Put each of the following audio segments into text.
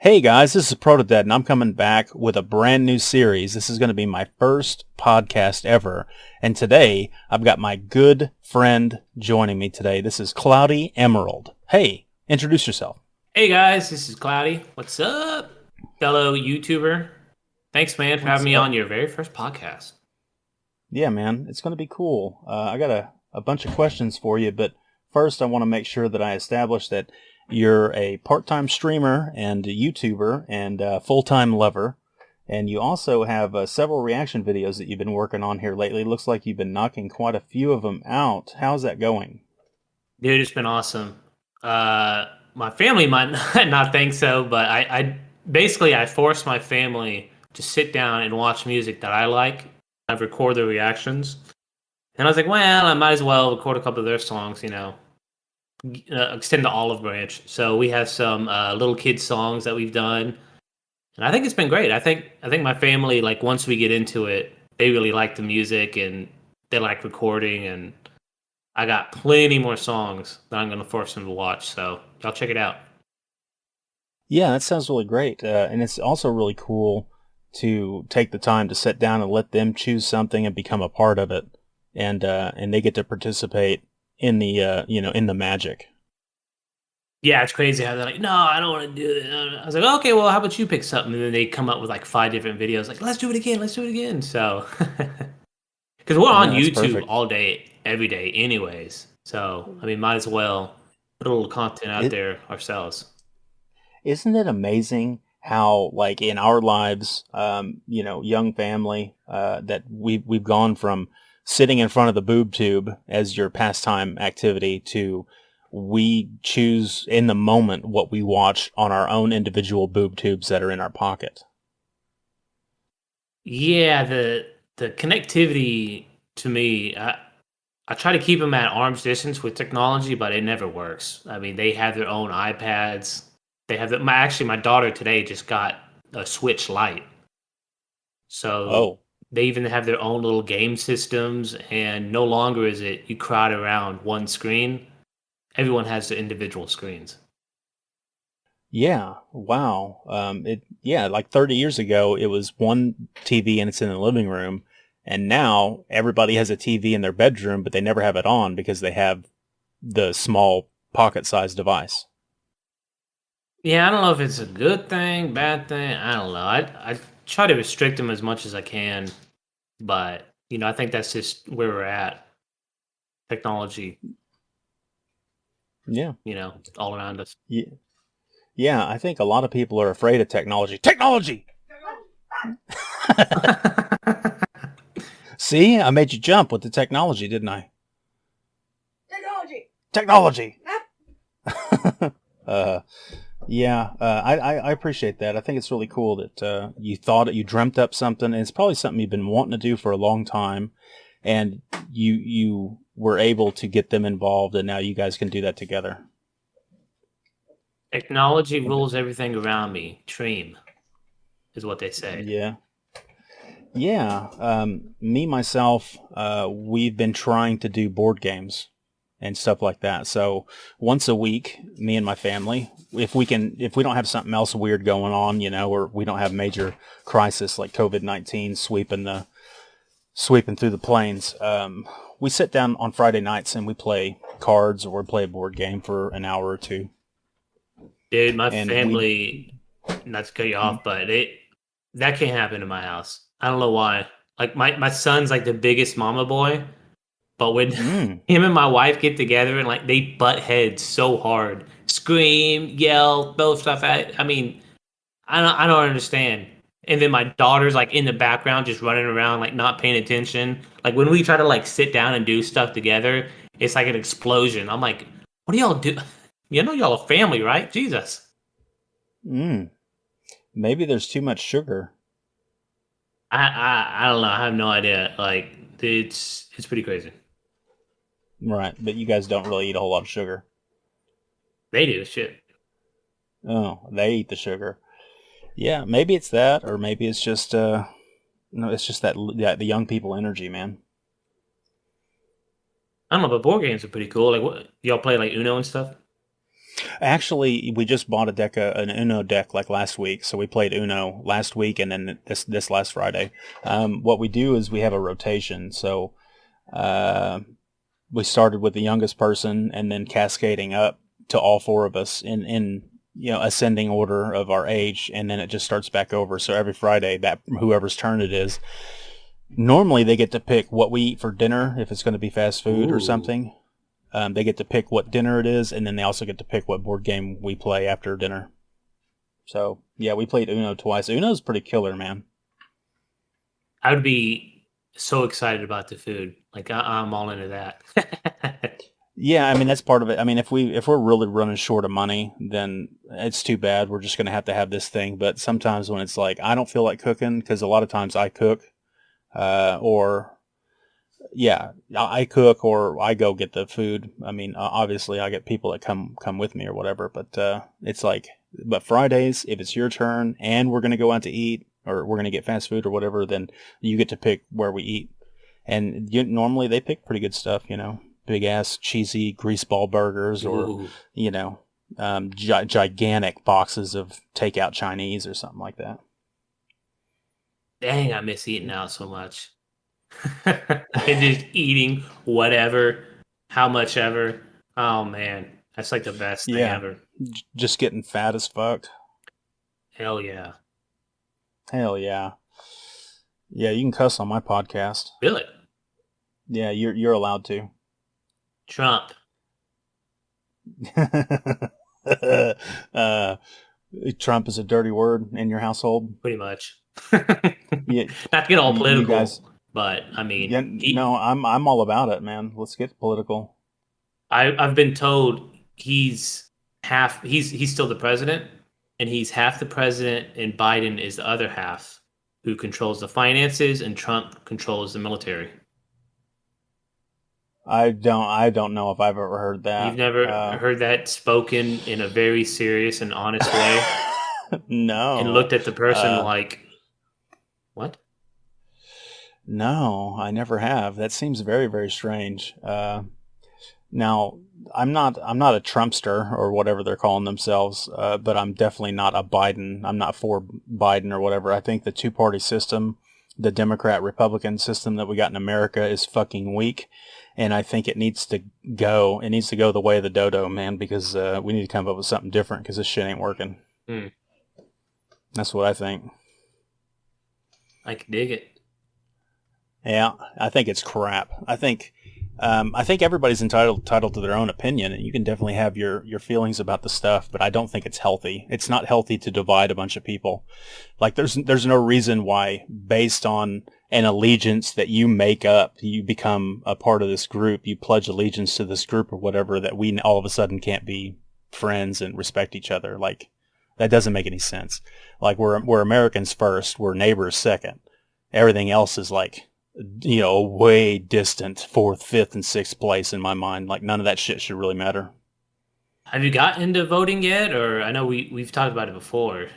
Hey guys, this is Protodead, and I'm coming back with a brand new series. This is going to be my first podcast ever, and today I've got my good friend joining me today. This is Cloudy Emerald. Hey, introduce yourself. Hey guys, this is Cloudy. What's up, fellow YouTuber? Thanks, man, for having What's me up? on your very first podcast. Yeah, man, it's going to be cool. I got a bunch of questions for you, but first I want to make sure that I establish that you're a part-time streamer and a YouTuber and a full-time lover, and you also have several reaction videos that you've been working on here lately. Looks like you've been knocking quite a few of them out. How's that going? Dude, it's been awesome. My family might not think so, but I forced my family to sit down and watch music that I like. I record their reactions, and I was like, well, I might as well record a couple of their songs, extend the olive branch. So we have some little kid songs that we've done. And I think it's been great. I think my family, like, once we get into it, they really like the music and they like recording, and I got plenty more songs that I'm gonna force them to watch. So y'all check it out. Yeah, that sounds really great. And it's also really cool to take the time to sit down and let them choose something and become a part of it. And they get to participate in the in the magic. Yeah, it's crazy how they're like, no, I don't want to do it. I was like, okay, well, how about you pick something? And then they come up with like five different videos, like, let's do it again, let's do it again. So, because we're on No, that's YouTube perfect. all day, every day, anyways. So, I mean, might as well put a little content out It there ourselves. isn't it amazing how, like, in our lives, young family, that we've gone from sitting in front of the boob tube as your pastime activity to we choose in the moment what we watch on our own individual boob tubes that are in our pocket. Yeah, the connectivity to me, I try to keep them at arm's distance with technology, but it never works. I mean, they have their own iPads. They have my daughter today just got a Switch Lite, so Oh, they even have their own little game systems. And no longer is it you crowd around one screen. Everyone has their individual screens. yeah. Wow. Like 30 years ago, it was one TV and it's in the living room. And now everybody has a TV in their bedroom, but they never have it on because they have the small pocket-sized device. Yeah, I don't know if it's a good thing, bad thing. I don't know. I try to restrict them as much as I can, but I think that's just where we're at. Technology, Yeah. all around us. Yeah. Yeah, I think a lot of people are afraid of technology. Technology! See, I made you jump with the technology, didn't I? Technology. Technology! uh, I appreciate that. I think it's really cool that you dreamt up something, and it's probably something you've been wanting to do for a long time, and you were able to get them involved, and now you guys can do that together. Technology rules everything around me. Treem is what they say. Yeah. Yeah, me myself, we've been trying to do board games and stuff like that. So once a week, me and my family, if we don't have something else weird going on, or we don't have major crisis like COVID-19 sweeping through the plains, we sit down on Friday nights and we play cards or play a board game for an hour or two. Dude, my And we, family, not to cut you off, but that can't happen in my house. I don't know why. Like my son's like the biggest mama boy, but when mm, him and my wife get together and like they butt heads so hard, scream, yell, throw stuff at. I mean, I don't understand. And then my daughter's like in the background just running around like not paying attention. Like when we try to like sit down and do stuff together, it's like an explosion. I'm like, what do y'all do? You know y'all a family, right? Jesus. mm, maybe there's too much sugar. I don't know. I have no idea. Like it's pretty crazy. Right, but you guys don't really eat a whole lot of sugar. They do shit. Oh, they eat the sugar. Yeah, maybe it's that, or maybe it's just no, it's just that the young people energy, man. I don't know, but board games are pretty cool. Like what y'all play like Uno and stuff? Actually, we just bought a deck, an Uno deck, like last week. So we played Uno last week, and then this last Friday. What we do is we have a rotation. So we started with the youngest person, and then cascading up to all four of us in ascending order of our age, and then it just starts back over. So every Friday, that whoever's turn it is, normally they get to pick what we eat for dinner if it's going to be fast food or something. They get to pick what dinner it is, and then they also get to pick what board game we play after dinner. So, yeah, we played Uno twice. Uno's pretty killer, man. I would be so excited about the food. Like, I'm all into that. Yeah, I mean, that's part of it. I mean, if we're really running short of money, then it's too bad. We're just going to have this thing. But sometimes when it's like, I don't feel like cooking, because a lot of times I cook, I cook or I go get the food. I mean, obviously I get people that come with me or whatever, but it's like, but Fridays, if it's your turn and we're going to go out to eat or we're going to get fast food or whatever, then you get to pick where we eat. And normally they pick pretty good stuff, big ass cheesy greaseball burgers or, gigantic boxes of takeout Chinese or something like that. Dang, I miss eating out so much. And just eating whatever, how much ever. Oh man, that's like the best thing ever. Just getting fat as fuck. Hell yeah. Hell yeah. Yeah, you can cuss on my podcast. Really? Yeah, you're allowed to. Trump. Trump is a dirty word in your household? Pretty much. Yeah, not to get all political. You guys, but I mean, no, I'm all about it, man. Let's get political. I've been told he's still the president, and he's half the president, and Biden is the other half, who controls the finances, and Trump controls the military. I don't know if I've ever heard that. You've never heard that spoken in a very serious and honest way? No. And looked at the person like, what? No, I never have. That seems very, very strange. Now, I'm not a Trumpster or whatever they're calling themselves, but I'm definitely not a Biden. I'm not for Biden or whatever. I think the two-party system, the Democrat-Republican system that we got in America is fucking weak, and I think it needs to go. It needs to go the way of the dodo, man, because we need to come up with something different because this shit ain't working. That's what I think. I can dig it. Yeah, I think it's crap. I think everybody's entitled to their own opinion, and you can definitely have your feelings about the stuff, but I don't think it's healthy. It's not healthy to divide a bunch of people. Like, there's no reason why, based on an allegiance that you make up, you become a part of this group, you pledge allegiance to this group or whatever, that we all of a sudden can't be friends and respect each other. Like, that doesn't make any sense. Like, we're Americans first, we're neighbors second. Everything else is like, way distant 4th, 5th, and 6th place in my mind. Like, none of that shit should really matter. Have you got into voting yet? Or I know we've talked about it before.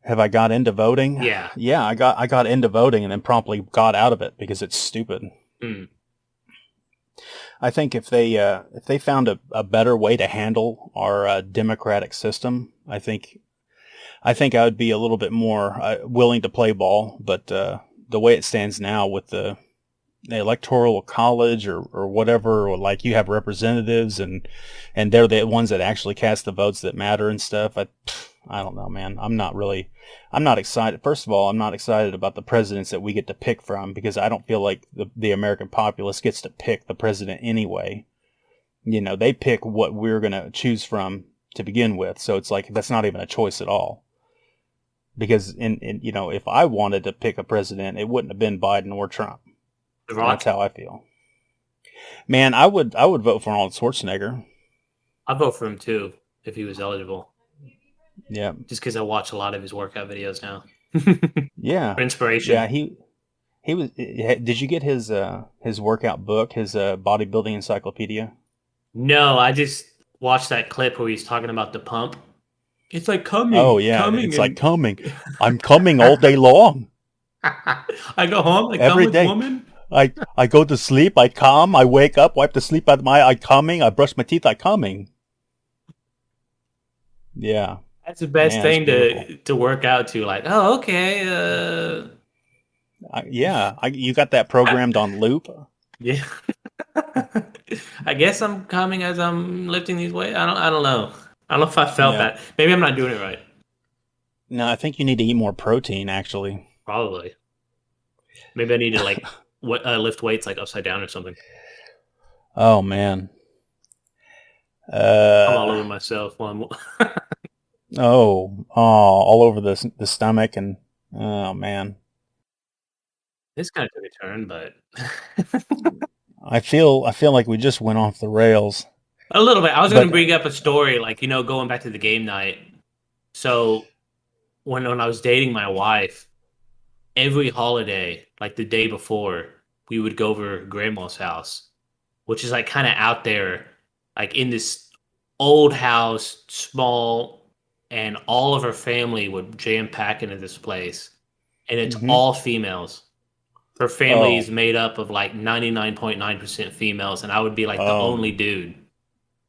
Have I got into voting? Yeah. Yeah, I got into voting and then promptly got out of it because it's stupid. I think if they found a better way to handle our democratic system, I think I would be a little bit more willing to play ball, but the way it stands now with the electoral college or whatever, or like you have representatives and they're the ones that actually cast the votes that matter and stuff. I don't know, man. I'm not excited. First of all, I'm not excited about the presidents that we get to pick from, because I don't feel like the American populace gets to pick the president anyway. They pick what we're going to choose from to begin with. So it's like, that's not even a choice at all. Because if I wanted to pick a president, it wouldn't have been Biden or Trump. That's how I feel. Man, I would vote for Arnold Schwarzenegger. I'd vote for him too if he was eligible. Yeah, just because I watch a lot of his workout videos now. Yeah, for inspiration. Yeah, he was. Did you get his workout book, his bodybuilding encyclopedia? No, I just watched that clip where he's talking about the pump. It's like coming. Oh yeah, it's like coming. I'm coming all day long. I go home, I every come day. With woman. I go to sleep, I come, I wake up, wipe the sleep out of my eye, coming, I brush my teeth, I coming. Yeah. That's the best Man, that's thing beautiful. to work out to. Like, oh, okay, You got that programmed on loop. yeah. I guess I'm coming as I'm lifting these weights. I don't know. I don't know if I felt Yeah. that. Maybe I'm not doing it right. No, I think you need to eat more protein, actually. Probably. Maybe I need to like lift weights like upside down or something. Oh man. I'm all Uh over myself while I'm. all over the stomach and oh man. This kind of took a turn, but I feel like we just went off the rails. a little bit. I was going But to bring up a story, like going back to the game night. So when I was dating my wife, every holiday, like the day before, we would go over to grandma's house, which is like kind of out there, like in this old house, small, and all of her family would jam pack into this place, and it's mhm. all females. Her family is Oh, made up of like 99.9% females, and I would be like the only oh, dude.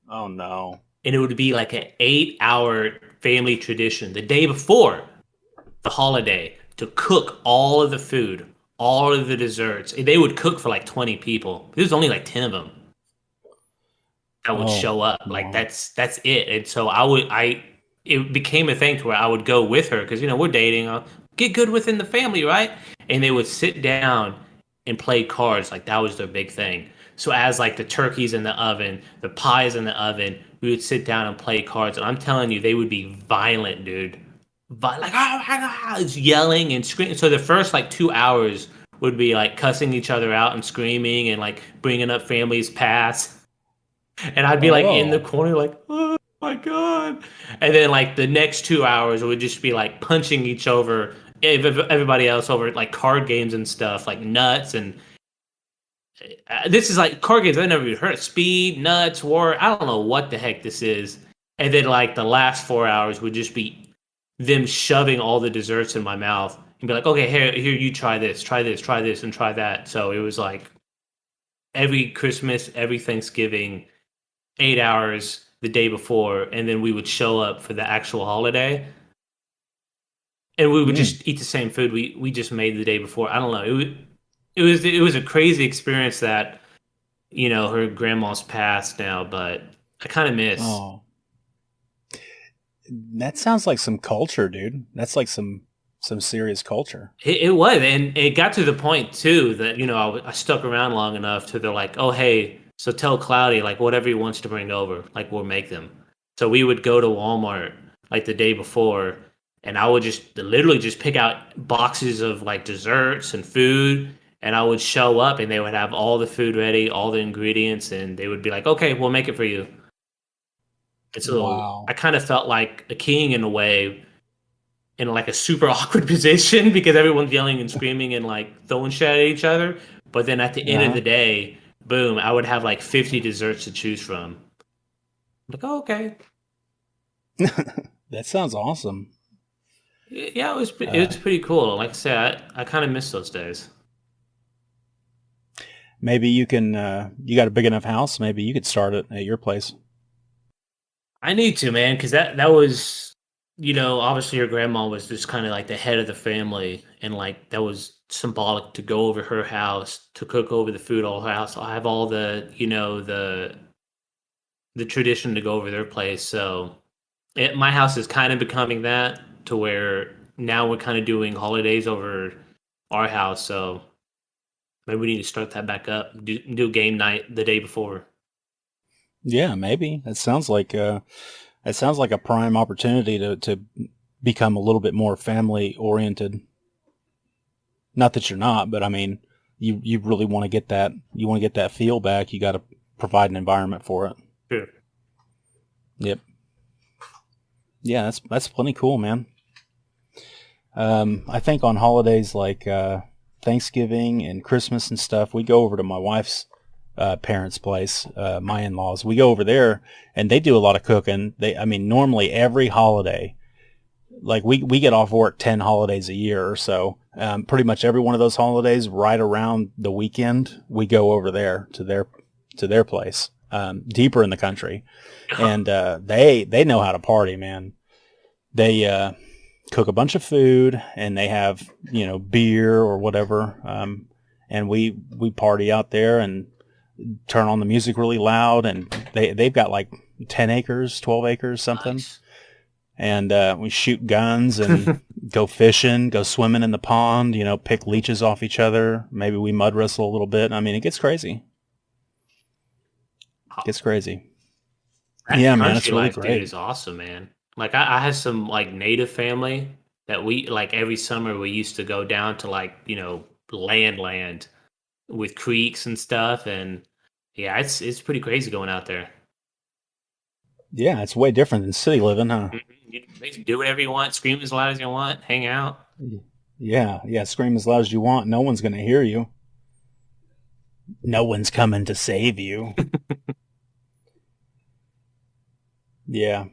oh no. And it would be like an 8 hour family tradition the day before the holiday to cook all of the food, all of the desserts. And they would cook for like 20 people. There's only like 10 of them that would Oh, show up. Like wow. that's it. And so it became a thing to where I would go with her because we're dating. I'll get good within the family, right? And they would sit down and play cards. Like that was their big thing. So as like the turkeys in the oven, the pies in the oven, we would sit down and play cards. And I'm telling you, they would be violent, dude. Like oh my god, it's yelling and screaming. So the first like 2 hours would be like cussing each other out and screaming and like bringing up families past. And I'd be like in the Oh, corner, like, oh my God. And then like the next 2 hours would just be like punching everybody else over like card games and stuff, like nuts. And this is like card games I never even heard of. Speed, nuts, war. I don't know what the heck this is. And then like the last 4 hours would just be them shoving all the desserts in my mouth and be like, okay, here, you try this, and try that. So it was like every Christmas, every Thanksgiving 8 hours the day before, and then we would show up for the actual holiday, and we would mm. just eat the same food we just made the day before. I don't know. It was a crazy experience that her grandma's passed now, but I kind of miss. Oh, that sounds like some culture, dude. That's like some serious culture. It was, and it got to the point too that I stuck around long enough to they're like, oh hey, so tell Cloudy like whatever he wants to bring over, like we'll make them. So we would go to Walmart like the day before, and I would just literally just pick out boxes of like desserts and food, and I would show up, and they would have all the food ready, all the ingredients, and they would be like, okay, we'll make it for you. And so I Wow. kind of felt like a king in a way in like a super awkward position because everyone's yelling and screaming and like throwing shit at each other. But then at the end of Uh-huh. the day, boom, I would have like 50 desserts to choose from. I'm like, oh, okay. That sounds awesome. Yeah, it Uh, was pretty cool. Like I said, I kind of miss those days. maybe you got a big enough house. Maybe you could start it at your place. I need to, man, because that was, obviously your grandma was just kind of like the head of the family, and like that was symbolic to go over her house to cook over the food all her house. I have all the tradition to go over their place. So my house is kind of becoming that to where now we're kind of doing holidays over our house. So maybe we need to start that back up. Do game night the day before. Yeah, maybe. That sounds like a prime opportunity to become a little bit more family oriented. Not that you're not, but I mean, you really want to get that feel back. You got to provide an environment for it. Sure. Yep. Yeah, that's plenty cool, man. I think on holidays like Thanksgiving and Christmas and stuff, we go over to my wife's parents' place, my in-laws. We go over there, and they do a lot of cooking. I mean, normally every holiday, like we get off work 10 holidays a year or so. Pretty much every one of those holidays, right around the weekend, we go over there to their place, deeper in the country, and they know how to party, man. they cook a bunch of food, and they have beer or whatever, and we party out there and turn on the music really loud, and they've got like 10 acres, 12 acres, something. Nice. And we shoot guns and go fishing, go swimming in the pond, pick leeches off each other. Maybe we mud wrestle a little bit. I mean, it gets crazy. It gets crazy. That Yeah, man, it's country really life, great. dude, is awesome, man. Like I have some like native family that we like every summer we used to go down to like, land with creeks and stuff, and yeah, it's pretty crazy going out there. Yeah, it's way different than city living, huh? You basically do whatever you want, scream as loud as you want, hang out. Yeah, scream as loud as you want. No one's going to hear you. No one's coming to save you. Yeah.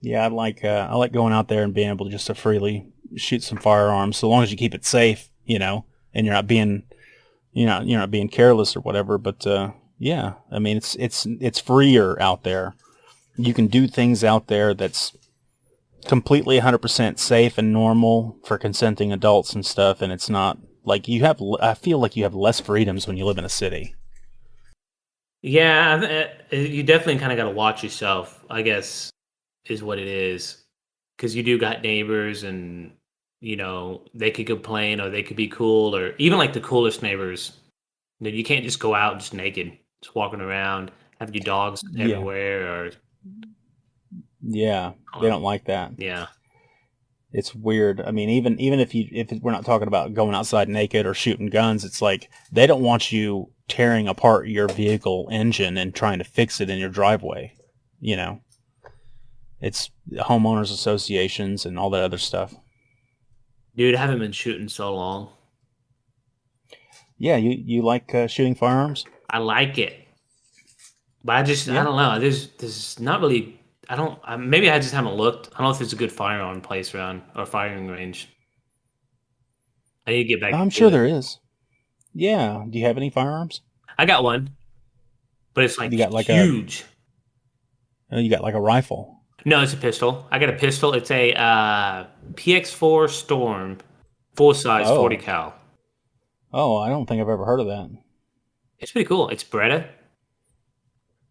Yeah, I like going out there and being able to freely shoot some firearms, so long as you keep it safe, and you're not being careless or whatever. But yeah, I mean, it's freer out there. You can do things out there that's completely 100% safe and normal for consenting adults and stuff, and it's not like I feel like you have less freedoms when you live in a city. Yeah, you definitely kind of got to watch yourself, I guess, is what it is, because you do got neighbors, and they could complain or they could be cool, or even like the coolest neighbors. You can't just go out just naked, just walking around, having your dogs everywhere, or yeah, they don't like that. Yeah, it's weird. I mean, even if we're not talking about going outside naked or shooting guns, it's like they don't want you tearing apart your vehicle engine and trying to fix it in your driveway. It's homeowners associations and all that other stuff. dude, I haven't been shooting so long. Yeah, you like shooting firearms? I like it, but I don't know. There's not really. Maybe I just haven't looked. I don't know if there's a good firearm place around or firing range. I need to get back. I'm sure there is. Yeah. Do you have any firearms? I got one, but it's like you got like huge. You got like a rifle. No, it's a pistol. I got a pistol. It's a PX4 Storm, full size 40 cal. Oh, I don't think I've ever heard of that. It's pretty cool. It's Beretta.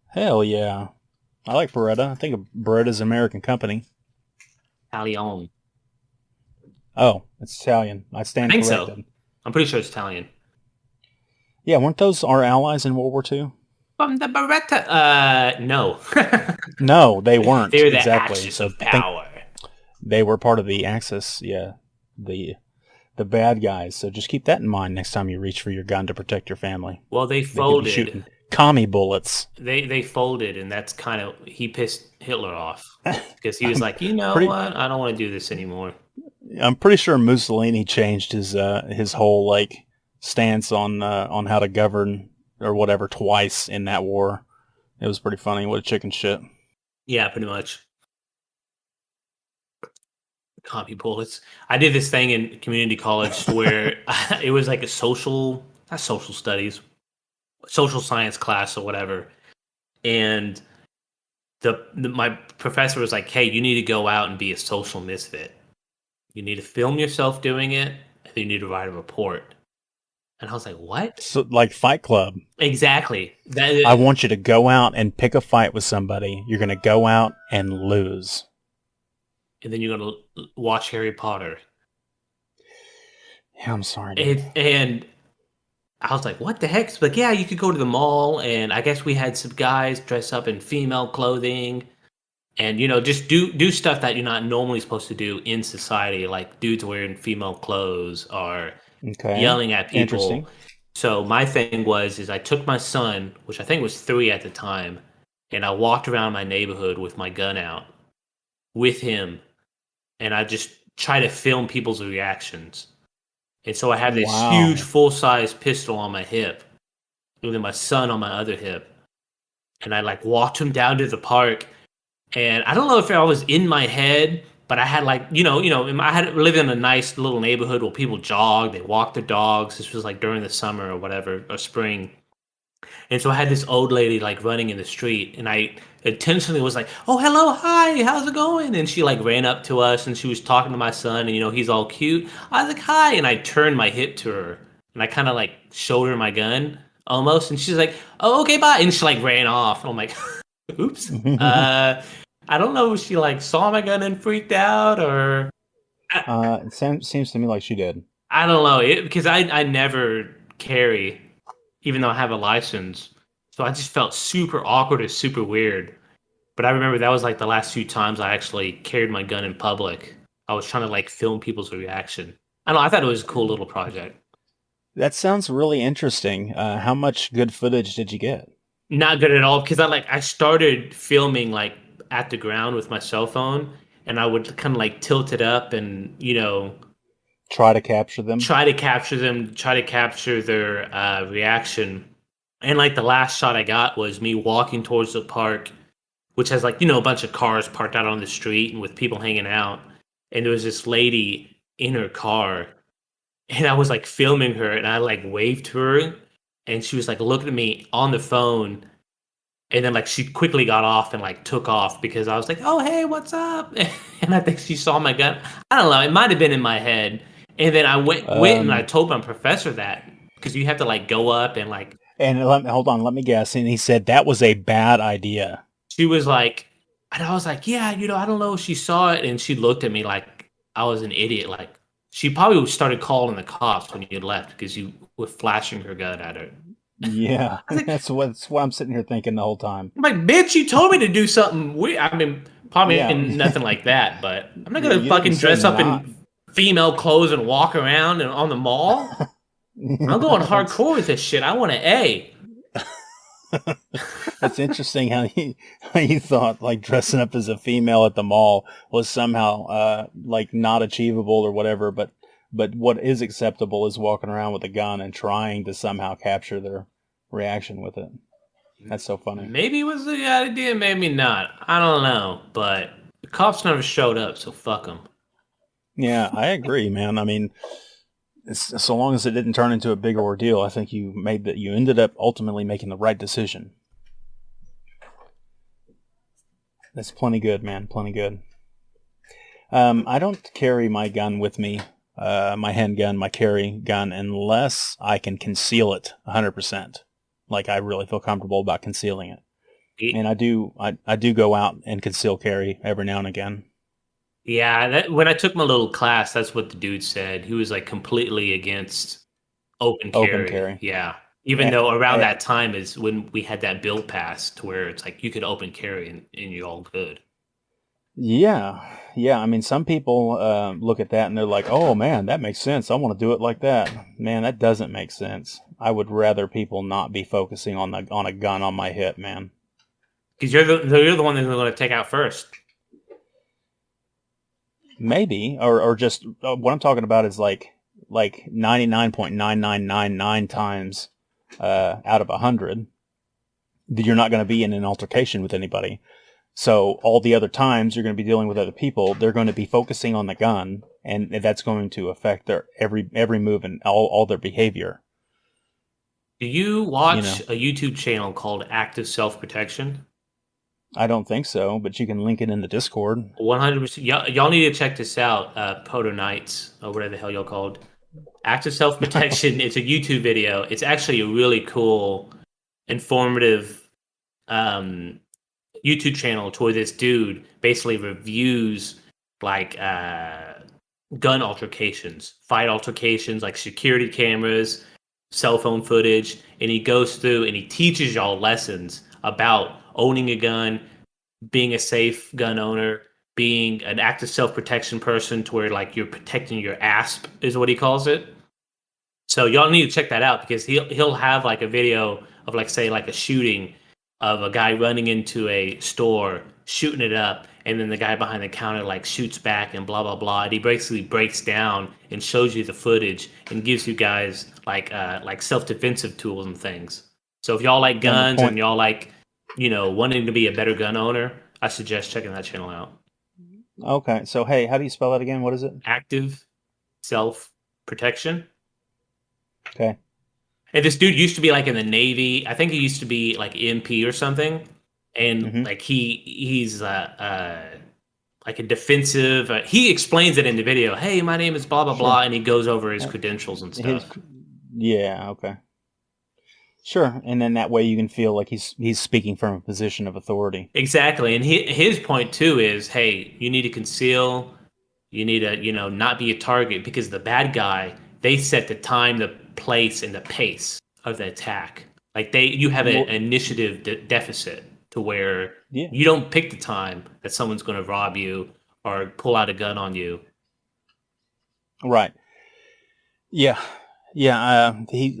Hell yeah. I like Beretta. I think Beretta's an American company. Italian. Oh, it's Italian. I stand corrected. So. I'm pretty sure it's Italian. Yeah, weren't those our allies in World War II? From the Beretta? No. No, they weren't. They're the exactly. Axis of power. They were part of the Axis, yeah. The bad guys. So just keep that in mind next time you reach for your gun to protect your family. Well, they folded. They could be shooting commie bullets. They folded, and that's kind of, he pissed Hitler off. Because he was like, what? I don't want to do this anymore. I'm pretty sure Mussolini changed his whole like stance on how to govern or whatever twice in that war. It was pretty funny. What a chicken shit. Yeah, pretty much. Commie bullets. I did this thing in community college where it was like not social studies, social science class or whatever. And my professor was like, hey, you need to go out and be a social misfit. You need to film yourself doing it, and you need to write a report. And I was like, what? So, like Fight Club. Exactly. I want you to go out and pick a fight with somebody. You're going to go out and lose. And then you're going to watch Harry Potter. Yeah, I'm sorry. Dude. And I was like, what the heck? It's like, yeah, you could go to the mall, and I guess we had some guys dress up in female clothing. And, just do stuff that you're not normally supposed to do in society, like dudes wearing female clothes or yelling at people. Interesting. So my thing is I took my son, which I think was 3 at the time, and I walked around my neighborhood with my gun out with him, and I just try to film people's reactions. And so I have this huge full-size pistol on my hip, and then my son on my other hip. And I walked him down to the park. And I don't know if I was in my head, but I had I had lived in a nice little neighborhood where people jog, they walk their dogs. This was during the summer or whatever, or spring. And so I had this old lady like running in the street, and I intentionally was like, "Oh, hello, hi, how's it going?" And she like ran up to us, and she was talking to my son, and he's all cute. I was like, "Hi," and I turned my hip to her, and I kind of like showed her my gun almost, and she's like, "Oh, okay, bye," and she like ran off, and I'm like, "Oops." I don't know if she like saw my gun and freaked out, or It seems to me like she did. I don't know because I never carry, even though I have a license. So I just felt super awkward and super weird. But I remember that was like the last few times I actually carried my gun in public. I was trying to like film people's reaction. I don't know, I thought it was a cool little project. That sounds really interesting. How much good footage did you get? Not good at all because I started filming like at the ground with my cell phone, and I would kind of like tilt it up and Try to capture them? try to capture them, try to capture their reaction. And like the last shot I got was me walking towards the park, which has like, a bunch of cars parked out on the street and with people hanging out. And there was this lady in her car, and I was like filming her, and I like waved to her, and she was like looking at me on the phone. And then like she quickly got off and like took off because I was like, "Oh, hey, what's up?" And I think she saw my gun. I don't know. It might have been in my head. And then I went and I told my professor that because you have to like go up and like And hold on, let me guess. And he said that was a bad idea. she was like, and I was like, "Yeah, I don't know if she saw it." And she looked at me like I was an idiot. Like she probably started calling the cops when you had left because you were flashing her gun at her. Yeah, I was like, that's what I'm sitting here thinking the whole time. I'm like, bitch, you told me to do something weird. I mean, probably Yeah, nothing like that, but I'm not yeah, gonna you didn't fucking say dress up not. in female clothes and walk around and on the mall. I'm going that's hardcore with this shit. I want an A. that's interesting how you thought like dressing up as a female at the mall was somehow like not achievable or whatever, but what is acceptable is walking around with a gun and trying to somehow capture their reaction with it. That's so funny. Maybe it was a good idea, maybe not. I don't know, but the cops never showed up, so fuck them. Yeah, I agree, man. I mean, so long as it didn't turn into a big ordeal, I think you ended up ultimately making the right decision. That's plenty good, man. Plenty good. I don't carry my gun with me, my handgun, my carry gun, unless I can conceal it 100%. Like I really feel comfortable about concealing it, and I do go out and conceal carry every now and again. Yeah, when I took my little class, that's what the dude said. He was like completely against open Open carry. carry. Yeah. Even Eh, though around eh, that time is when we had that bill passed to where it's like you could open carry and you're all good. Yeah, yeah. I mean, some people look at that and they're like, "Oh man, that makes sense. I want to do it like that." Man, that doesn't make sense. I would rather people not be focusing on a gun on my hip, man. Because you're the one that's going to take out first. Maybe, or just what I'm talking about is like 99.9999 times out of 100, you're not going to be in an altercation with anybody. So all the other times you're going to be dealing with other people, they're going to be focusing on the gun, and that's going to affect their every move and all their behavior. Do you You watch know, a YouTube channel called Active Self Protection? I don't think so, but you can link it in the Discord. 100%. Y'all need to check this out. Proto Knights, or whatever the hell y'all called. Active Self Protection. It's a YouTube video. It's actually a really cool, informative um, YouTube channel to where this dude basically reviews like gun altercations, fight altercations, like security cameras, cell phone footage, and he goes through and he teaches y'all lessons about owning a gun, being a safe gun owner, being an active self protection person to where like you're protecting your asp is what he calls it. So y'all need to check that out because he'll have like a video of like say like a shooting of a guy running into a store, shooting it up, and then the guy behind the counter like shoots back and blah blah blah. And he basically breaks down and shows you the footage and gives you guys like self defensive tools and things. So if y'all like And the guns and point, y'all like wanting to be a better gun owner, I suggest checking that channel out. okay. So hey, how do you spell that again? What is it? Active self protection. Okay. And this dude used to be like in the Navy. I think he used to be like MP or something. And Hmm. like he's like a defensive. He explains it in the video. Hey, my name is blah blah Sure. blah, and he goes over his Uh, credentials and His, stuff. yeah, okay. Sure, and then that way you can feel like he's speaking from a position of authority. Exactly, and his point too is, hey, you need to conceal. You need to, not be a target because the bad guy, they set the time, the place, and the pace of the attack. Like you have an Well, initiative deficit to where yeah, you don't pick the time that someone's going to rob you or pull out a gun on you. right. Yeah, yeah.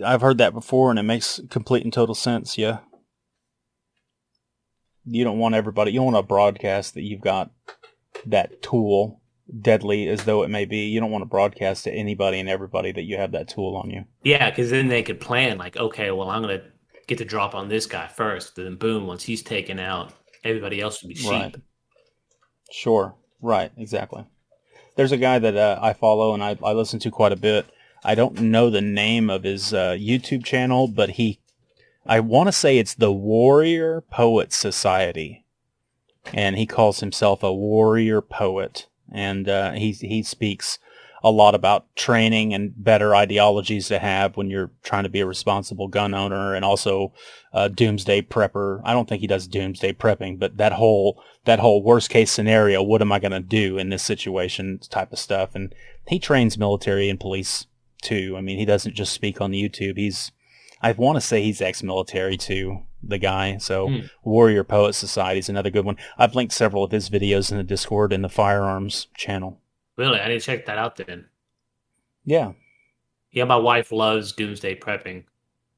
I've heard that before, and it makes complete and total sense. Yeah, you don't want everybody. You don't want to broadcast that you've got that tool, deadly as though it may be. You don't want to broadcast to anybody and everybody that you have that tool on you. Yeah, because then they could plan like, okay, well, I'm going to get the drop on this guy first. Then boom, once he's taken out, everybody else will be Right. sheep. Sure. Right. Exactly. There's a guy that I follow and I listen to quite a bit. I don't know the name of his YouTube channel, but I want to say it's the Warrior Poet Society, and he calls himself a warrior poet, and he speaks a lot about training and better ideologies to have when you're trying to be a responsible gun owner, and also doomsday prepper. I don't think he does doomsday prepping, but that whole worst case scenario, what am I going to do in this situation type of stuff. And he trains military and police too. I mean, he doesn't just speak on the YouTube. I want to say he's ex-military too, the guy. So Warrior Poet Society is another good one. I've linked several of his videos in the Discord and the firearms channel. Really, I need to check that out then. Yeah. Yeah, my wife loves doomsday prepping.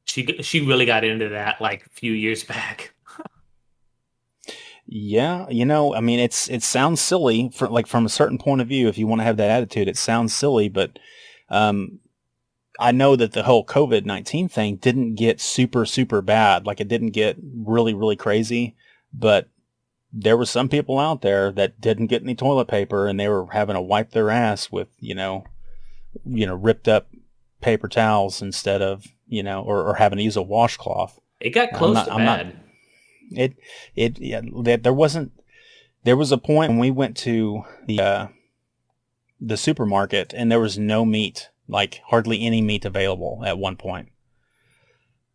She really got into that like a few years back. Yeah, I mean, it sounds silly from a certain point of view. If you want to have that attitude, it sounds silly, but I know that the whole COVID-19 thing didn't get super, super bad. Like, it didn't get really, really crazy, but there were some people out there that didn't get any toilet paper, and they were having to wipe their ass with, ripped up paper towels instead of, or having to use a washcloth. It got And close to bad. yeah, there was a point when we went to the supermarket and there was no meat, like hardly any meat available at one point.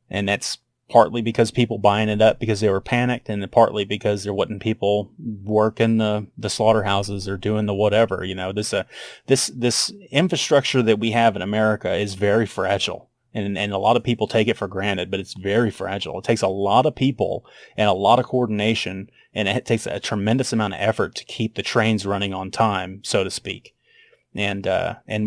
And that's partly because people buying it up because they were panicked, and partly because there wasn't people working the slaughterhouses or doing the whatever. This infrastructure that we have in America is very fragile. And a lot of people take it for granted, but it's very fragile. It takes a lot of people and a lot of coordination, and it takes a tremendous amount of effort to keep the trains running on time, so to speak. And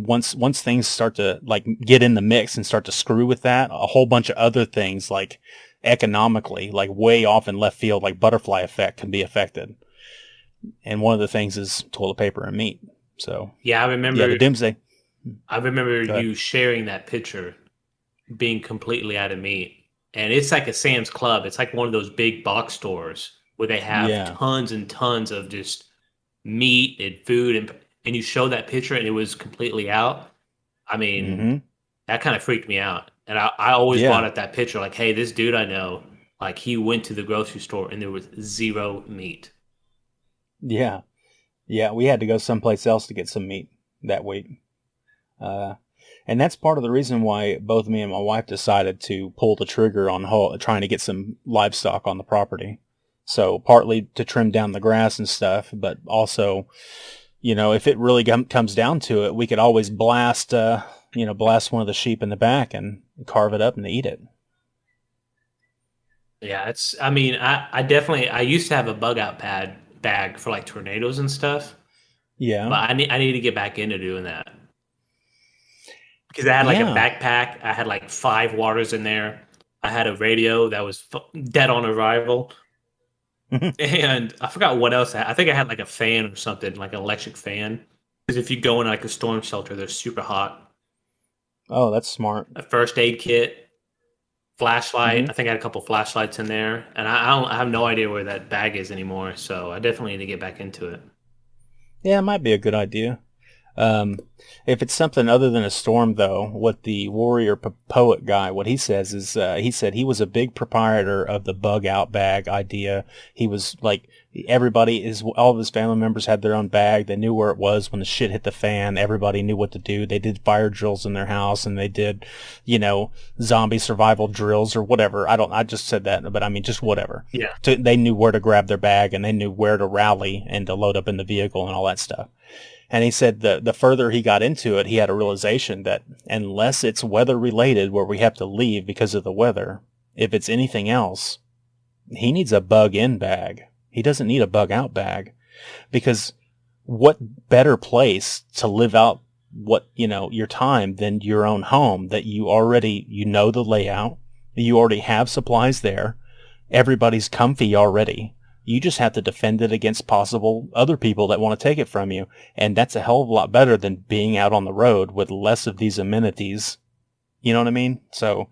once things start to like get in the mix and start to screw with that, a whole bunch of other things like economically, like way off in left field, like butterfly effect, can be affected. And one of the things is toilet paper and meat. So Yeah, the doomsday. I remember Go ahead. you sharing that picture being completely out of meat. And it's like a Sam's Club. It's like one of those big box stores where they have Yeah. tons and tons of just meat and food, and you show that picture and it was completely out. I mean, Mm-hmm. that kind of freaked me out. And I always Yeah. brought up that picture like, hey, this dude I know, like he went to the grocery store and there was zero meat. Yeah. Yeah. We had to go someplace else to get some meat that week. And that's part of the reason why both me and my wife decided to pull the trigger on trying to get some livestock on the property. So partly to trim down the grass and stuff, but also, if it really comes down to it, we could always blast one of the sheep in the back and carve it up and eat it. Yeah, I mean, I used to have a bug out bag for like tornadoes and stuff, Yeah. but I need to get back into doing that. Because I had like a Yeah. backpack. I had like 5 waters in there. I had a radio that was dead on arrival. And I forgot what else. I think I had like a fan or something, like an electric fan. Because if you go in like a storm shelter, they're super hot. Oh, that's smart. A first aid kit, flashlight. Mhm. I think I had a couple flashlights in there. And I have no idea where that bag is anymore. So I definitely need to get back into it. Yeah, it might be a good idea. If it's something other than a storm, though, what the warrior poet guy, what he says is, he said he was a big proprietor of the bug out bag idea. He was like, all of his family members had their own bag. They knew where it was when the shit hit the fan. Everybody knew what to do. They did fire drills in their house, and they did, zombie survival drills or whatever. I just said that, but I mean, just whatever. Yeah. They knew where to grab their bag, and they knew where to rally and to load up in the vehicle and all that stuff. And he said the further he got into it, he had a realization that unless it's weather related where we have to leave because of the weather, if it's anything else, he needs a bug in bag. He doesn't need a bug out bag, because what better place to live out your time than your own home that you already, the layout, you already have supplies there. Everybody's comfy already. You just have to defend it against possible other people that want to take it from you. And that's a hell of a lot better than being out on the road with less of these amenities. You know what I mean? So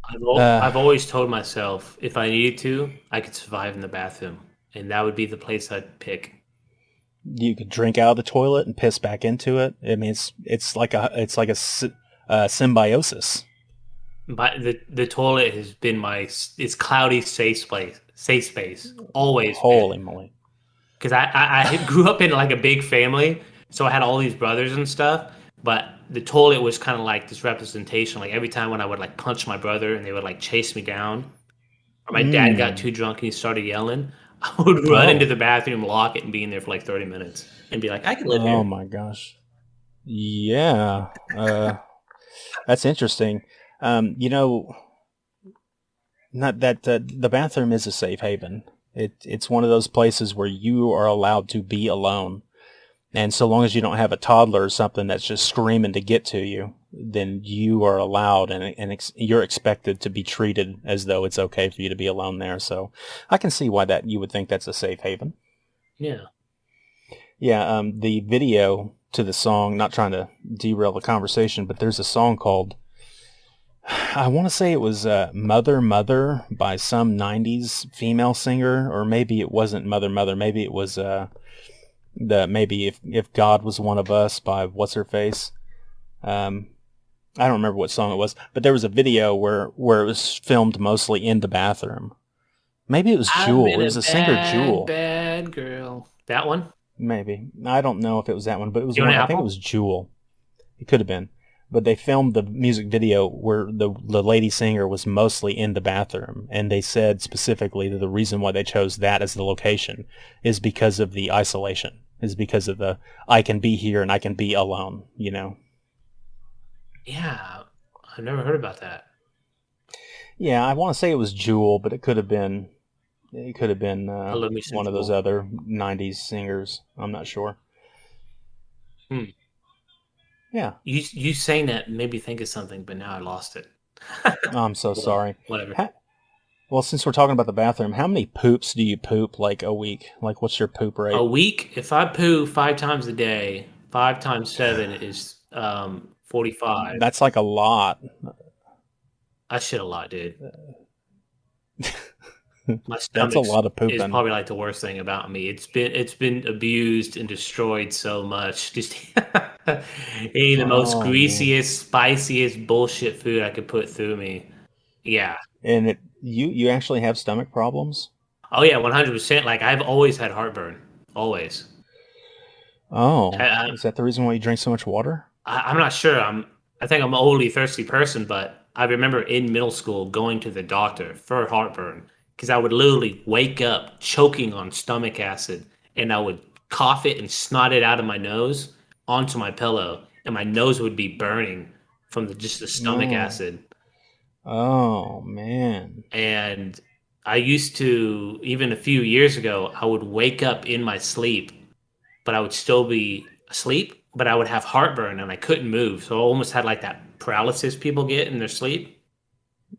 I've always told myself if I needed to, I could survive in the bathroom, and that would be the place I'd pick. You could drink out of the toilet and piss back into it. I mean, it's like a symbiosis. But the toilet has been it's cloudy safe space always. Holy moly! Because I grew up in like a big family, so I had all these brothers and stuff. But the toilet was kind of like this representation. Like every time when I would like punch my brother and they would like chase me down, or my dad got too drunk and he started yelling, I would run into the bathroom, lock it, and be in there for like 30 minutes and be like, I can live here. Oh my gosh! Yeah, that's interesting. Not that the bathroom is a safe haven. It's one of those places where you are allowed to be alone. And so long as you don't have a toddler or something that's just screaming to get to you, then you are allowed and you're expected to be treated as though it's okay for you to be alone there. So I can see why that you would think that's a safe haven. Yeah. Yeah, the video to the song, not trying to derail the conversation, but there's a song called, I want to say it was Mother Mother by some 90s female singer, or maybe it wasn't Mother Mother, maybe it was maybe if God Was One of Us by what's her face. I don't remember what song it was, but there was a video where it was filmed mostly in the bathroom. Maybe it was Jewel. It was a singer, Jewel. Bad girl. That one? Maybe. I don't know if it was that one, but it was one. I think it was Jewel. It could have been. But they filmed the music video where the lady singer was mostly in the bathroom, and they said specifically that the reason why they chose that as the location is because of the isolation, is because of the I can be here and I can be alone, Yeah, I've never heard about that. Yeah, I want to say it was Jewel, but it could have been one of those other 90s singers. I'm not sure. Yeah. You saying that made me think of something, but now I lost it. I'm so sorry. Whatever. Well, since we're talking about the bathroom, how many poops do you poop like a week? Like, what's your poop rate? A week? If I poo 5 times a day, 5 times 7 is 45. That's like a lot. I shit a lot, dude. My That's a lot of pooping. Is probably like the worst thing about me. It's been abused and destroyed so much. Just eating the most greasiest, spiciest bullshit food I could put through me. Yeah. And you actually have stomach problems? Oh yeah, 100%. Like I've always had heartburn. Always. Oh, is that the reason why you drink so much water? I'm not sure. I think I'm an overly thirsty person, but I remember in middle school going to the doctor for heartburn. Because I would literally wake up choking on stomach acid, and I would cough it and snot it out of my nose onto my pillow, and my nose would be burning from just the stomach acid. Oh, man. And I used to, even a few years ago, I would wake up in my sleep, but I would still be asleep, but I would have heartburn, and I couldn't move. So I almost had like that paralysis people get in their sleep.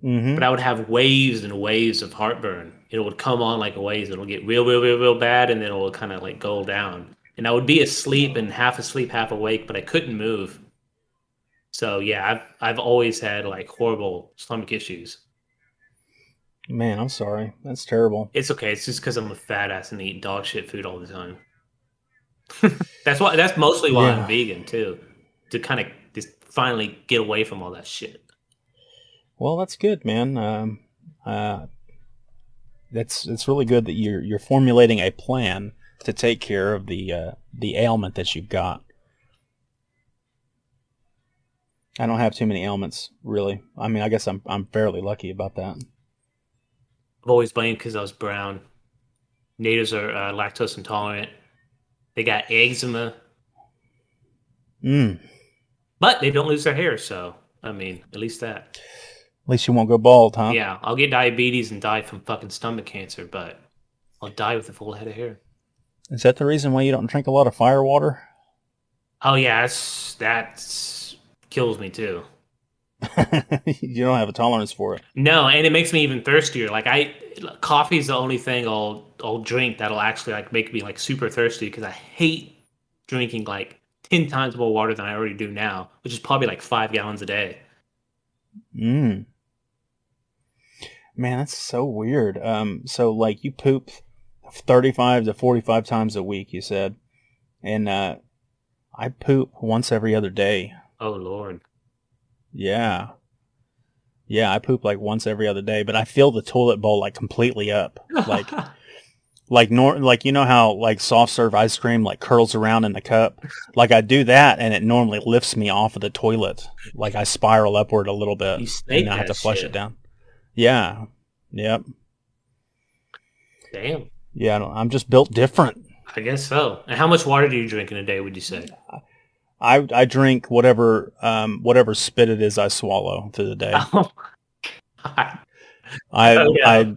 Mm-hmm. But I would have waves and waves of heartburn. It would come on like a wave. It'll get real bad, and then it'll kind of like go down. And I would be asleep, half awake, but I couldn't move. So yeah, I've always had like horrible stomach issues. Man, I'm sorry. That's terrible. It's okay. It's just because I'm a fat ass and eat dog shit food all the time. That's mostly why I'm Yeah. vegan too, to kind of just finally get away from all that shit. Well, that's good, man. Uh, it's really good that you're formulating a plan to take care of the ailment that you've got. I don't have too many ailments, really. I mean, I guess I'm fairly lucky about that. I've always blamed because I was brown. Natives are lactose intolerant. They got eczema, Mm. but they don't lose their hair. So I mean, at least that. At least you won't go bald, huh? Yeah, I'll get diabetes and die from fucking stomach cancer, but I'll die with a full head of hair. Is that the reason why you don't drink a lot of fire water? Oh yeah, that's kills me too. You don't have a tolerance for it. No, and it makes me even thirstier. Coffee is the only thing I'll drink that'll actually like make me like super thirsty because I hate drinking like 10 times more water than I already do now, which is probably like 5 gallons a day. Mm. Man, that's so weird. So like you poop 35 to 45 times a week, you said, and I poop once every other day. Oh Lord. Yeah. Yeah, I poop like once every other day, but I fill the toilet bowl like completely up. Like you know how like soft serve ice cream like curls around in the cup? Like I do that and it normally lifts me off of the toilet. Like I spiral upward a little bit You and snake then I have that to flush shit. it down. Yeah. Yep. Damn. Yeah, I'm just built different. I guess so. And how much water do you drink in a day, would you say? I drink whatever spit it is I swallow through the day. Oh my God. I Oh, yeah.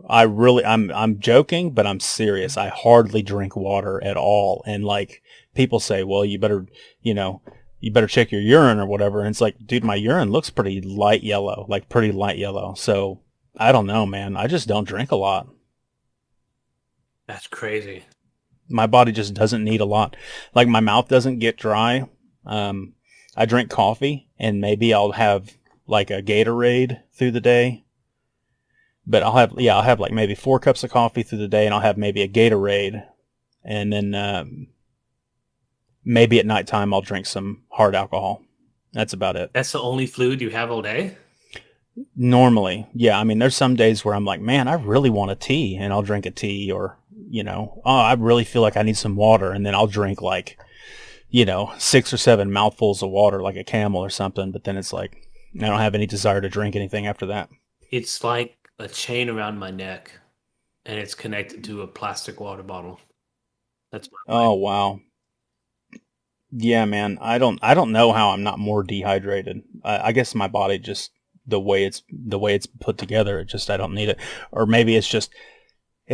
I really I'm joking, but I'm serious. I hardly drink water at all. And like people say, well, you better check your urine or whatever. And it's like, dude, my urine looks pretty light yellow, like pretty light yellow. So I don't know, man. I just don't drink a lot. That's crazy. My body just doesn't need a lot. Like my mouth doesn't get dry. I drink coffee and maybe I'll have like a Gatorade through the day. But I'll have like maybe 4 cups of coffee through the day and I'll have maybe a Gatorade. And then maybe at nighttime I'll drink some hard alcohol. That's about it. That's the only fluid you have all day? Normally, yeah. I mean, there's some days where I'm like, man, I really want a tea and I'll drink a tea or, oh, I really feel like I need some water. And then I'll drink like, 6 or 7 mouthfuls of water like a camel or something. But then it's like, I don't have any desire to drink anything after that. It's like a chain around my neck, and it's connected to a plastic water bottle. That's my life. Oh, wow. Yeah, man. I don't know how I'm not more dehydrated. I guess my body just the way it's put together, I don't need it. Or maybe it's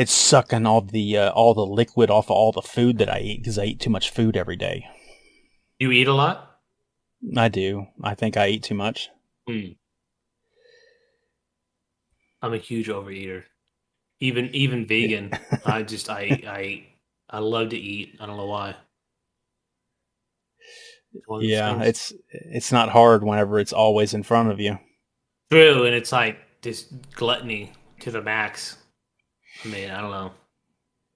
sucking all the liquid off of all the food that I eat because I eat too much food every day. You eat a lot? I do. I think I eat too much. Mm. I'm a huge overeater. Even vegan. I love to eat. I don't know why. It's one of those Yeah, things. it's not hard whenever it's always in front of you. True, and it's like this gluttony to the max. I mean, I don't know.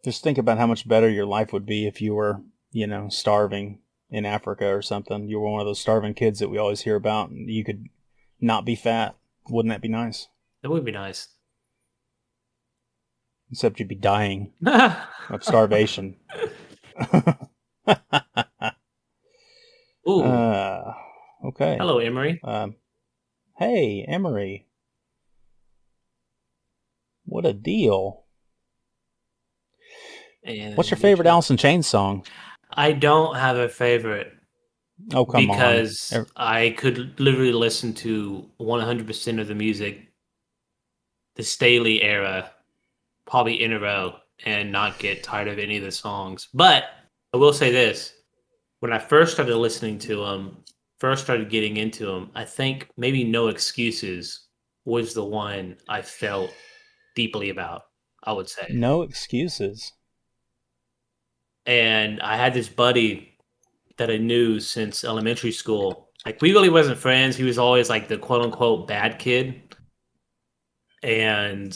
Just think about how much better your life would be if you were, starving in Africa or something. You were one of those starving kids that we always hear about, and you could not be fat. Wouldn't that be nice? That would be nice. Except you'd be dying of starvation. Ooh. Okay. Hello, Emery. Hey, Emery. What a deal. And What's your favorite Alice in Chains song? I don't have a favorite Oh, come because on. I could literally listen to 100% of the music, the Staley era, probably in a row, and not get tired of any of the songs. But I will say this. When I first started listening to them, first started getting into them, I think maybe No Excuses was the one I felt deeply about, I would say. No Excuses. And I had this buddy that I knew since elementary school. Like, we really wasn't friends. He was always like the quote unquote bad kid. And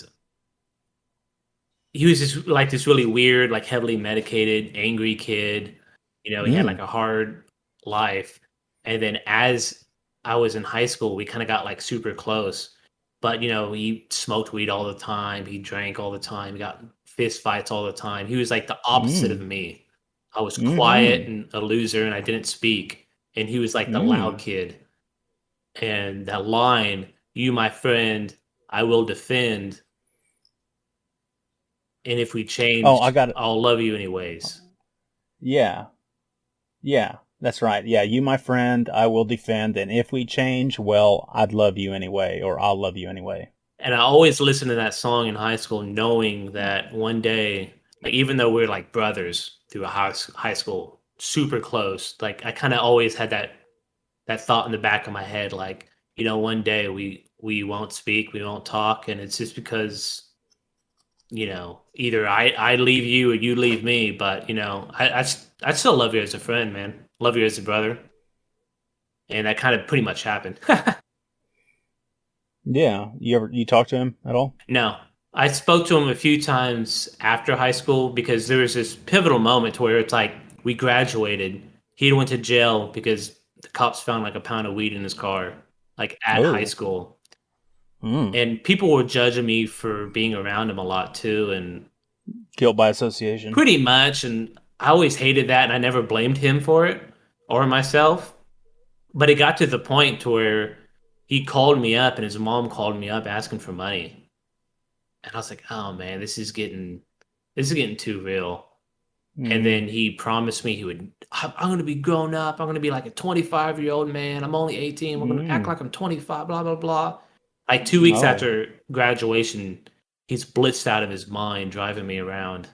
he was just like this really weird, like heavily medicated, angry kid. He had like Mm. a hard life. And then as I was in high school, we kind of got like super close. But he smoked weed all the time. He drank all the time. He got fist fights all the time. He was like the opposite of Mm. me. I was quiet Mm-hmm. and a loser, and I didn't speak. And he was like the loud Mm. kid. And that line, "You, my friend, I will defend. And if we Oh, I changed, got it. I'll love you anyways." Yeah. Yeah. That's right. Yeah. You, my friend, I will defend. And if we change, well, I'd love you anyway, or I'll love you anyway. And I always listened to that song in high school, knowing that one day, like even though we're like brothers through a high school, super close, like I kind of always had that thought in the back of my head, like one day we won't speak, we won't talk, and it's just because either I leave you or you leave me, but I still love you as a friend, man, love you as a brother, and that kind of pretty much happened. Yeah. You talk to him at all? No, I spoke to him a few times after high school because there was this pivotal moment where it's like we graduated. He went to jail because the cops found like a pound of weed in his car, like at high Oh. school. Mm. And people were judging me for being around him a lot too, and Guilt by association. pretty much. And I always hated that, and I never blamed him for it or myself. But it got to the point to where he called me up, and his mom called me up asking for money. And I was like, "Oh man, this is getting too real." And Mm. then he promised me he would. I'm going to be grown up. I'm going to be like a 25-year-old man. I'm only 18. We're going to act Mm. like I'm 25. Blah blah blah. Like 2 weeks Oh. after graduation, he's blitzed out of his mind, driving me around.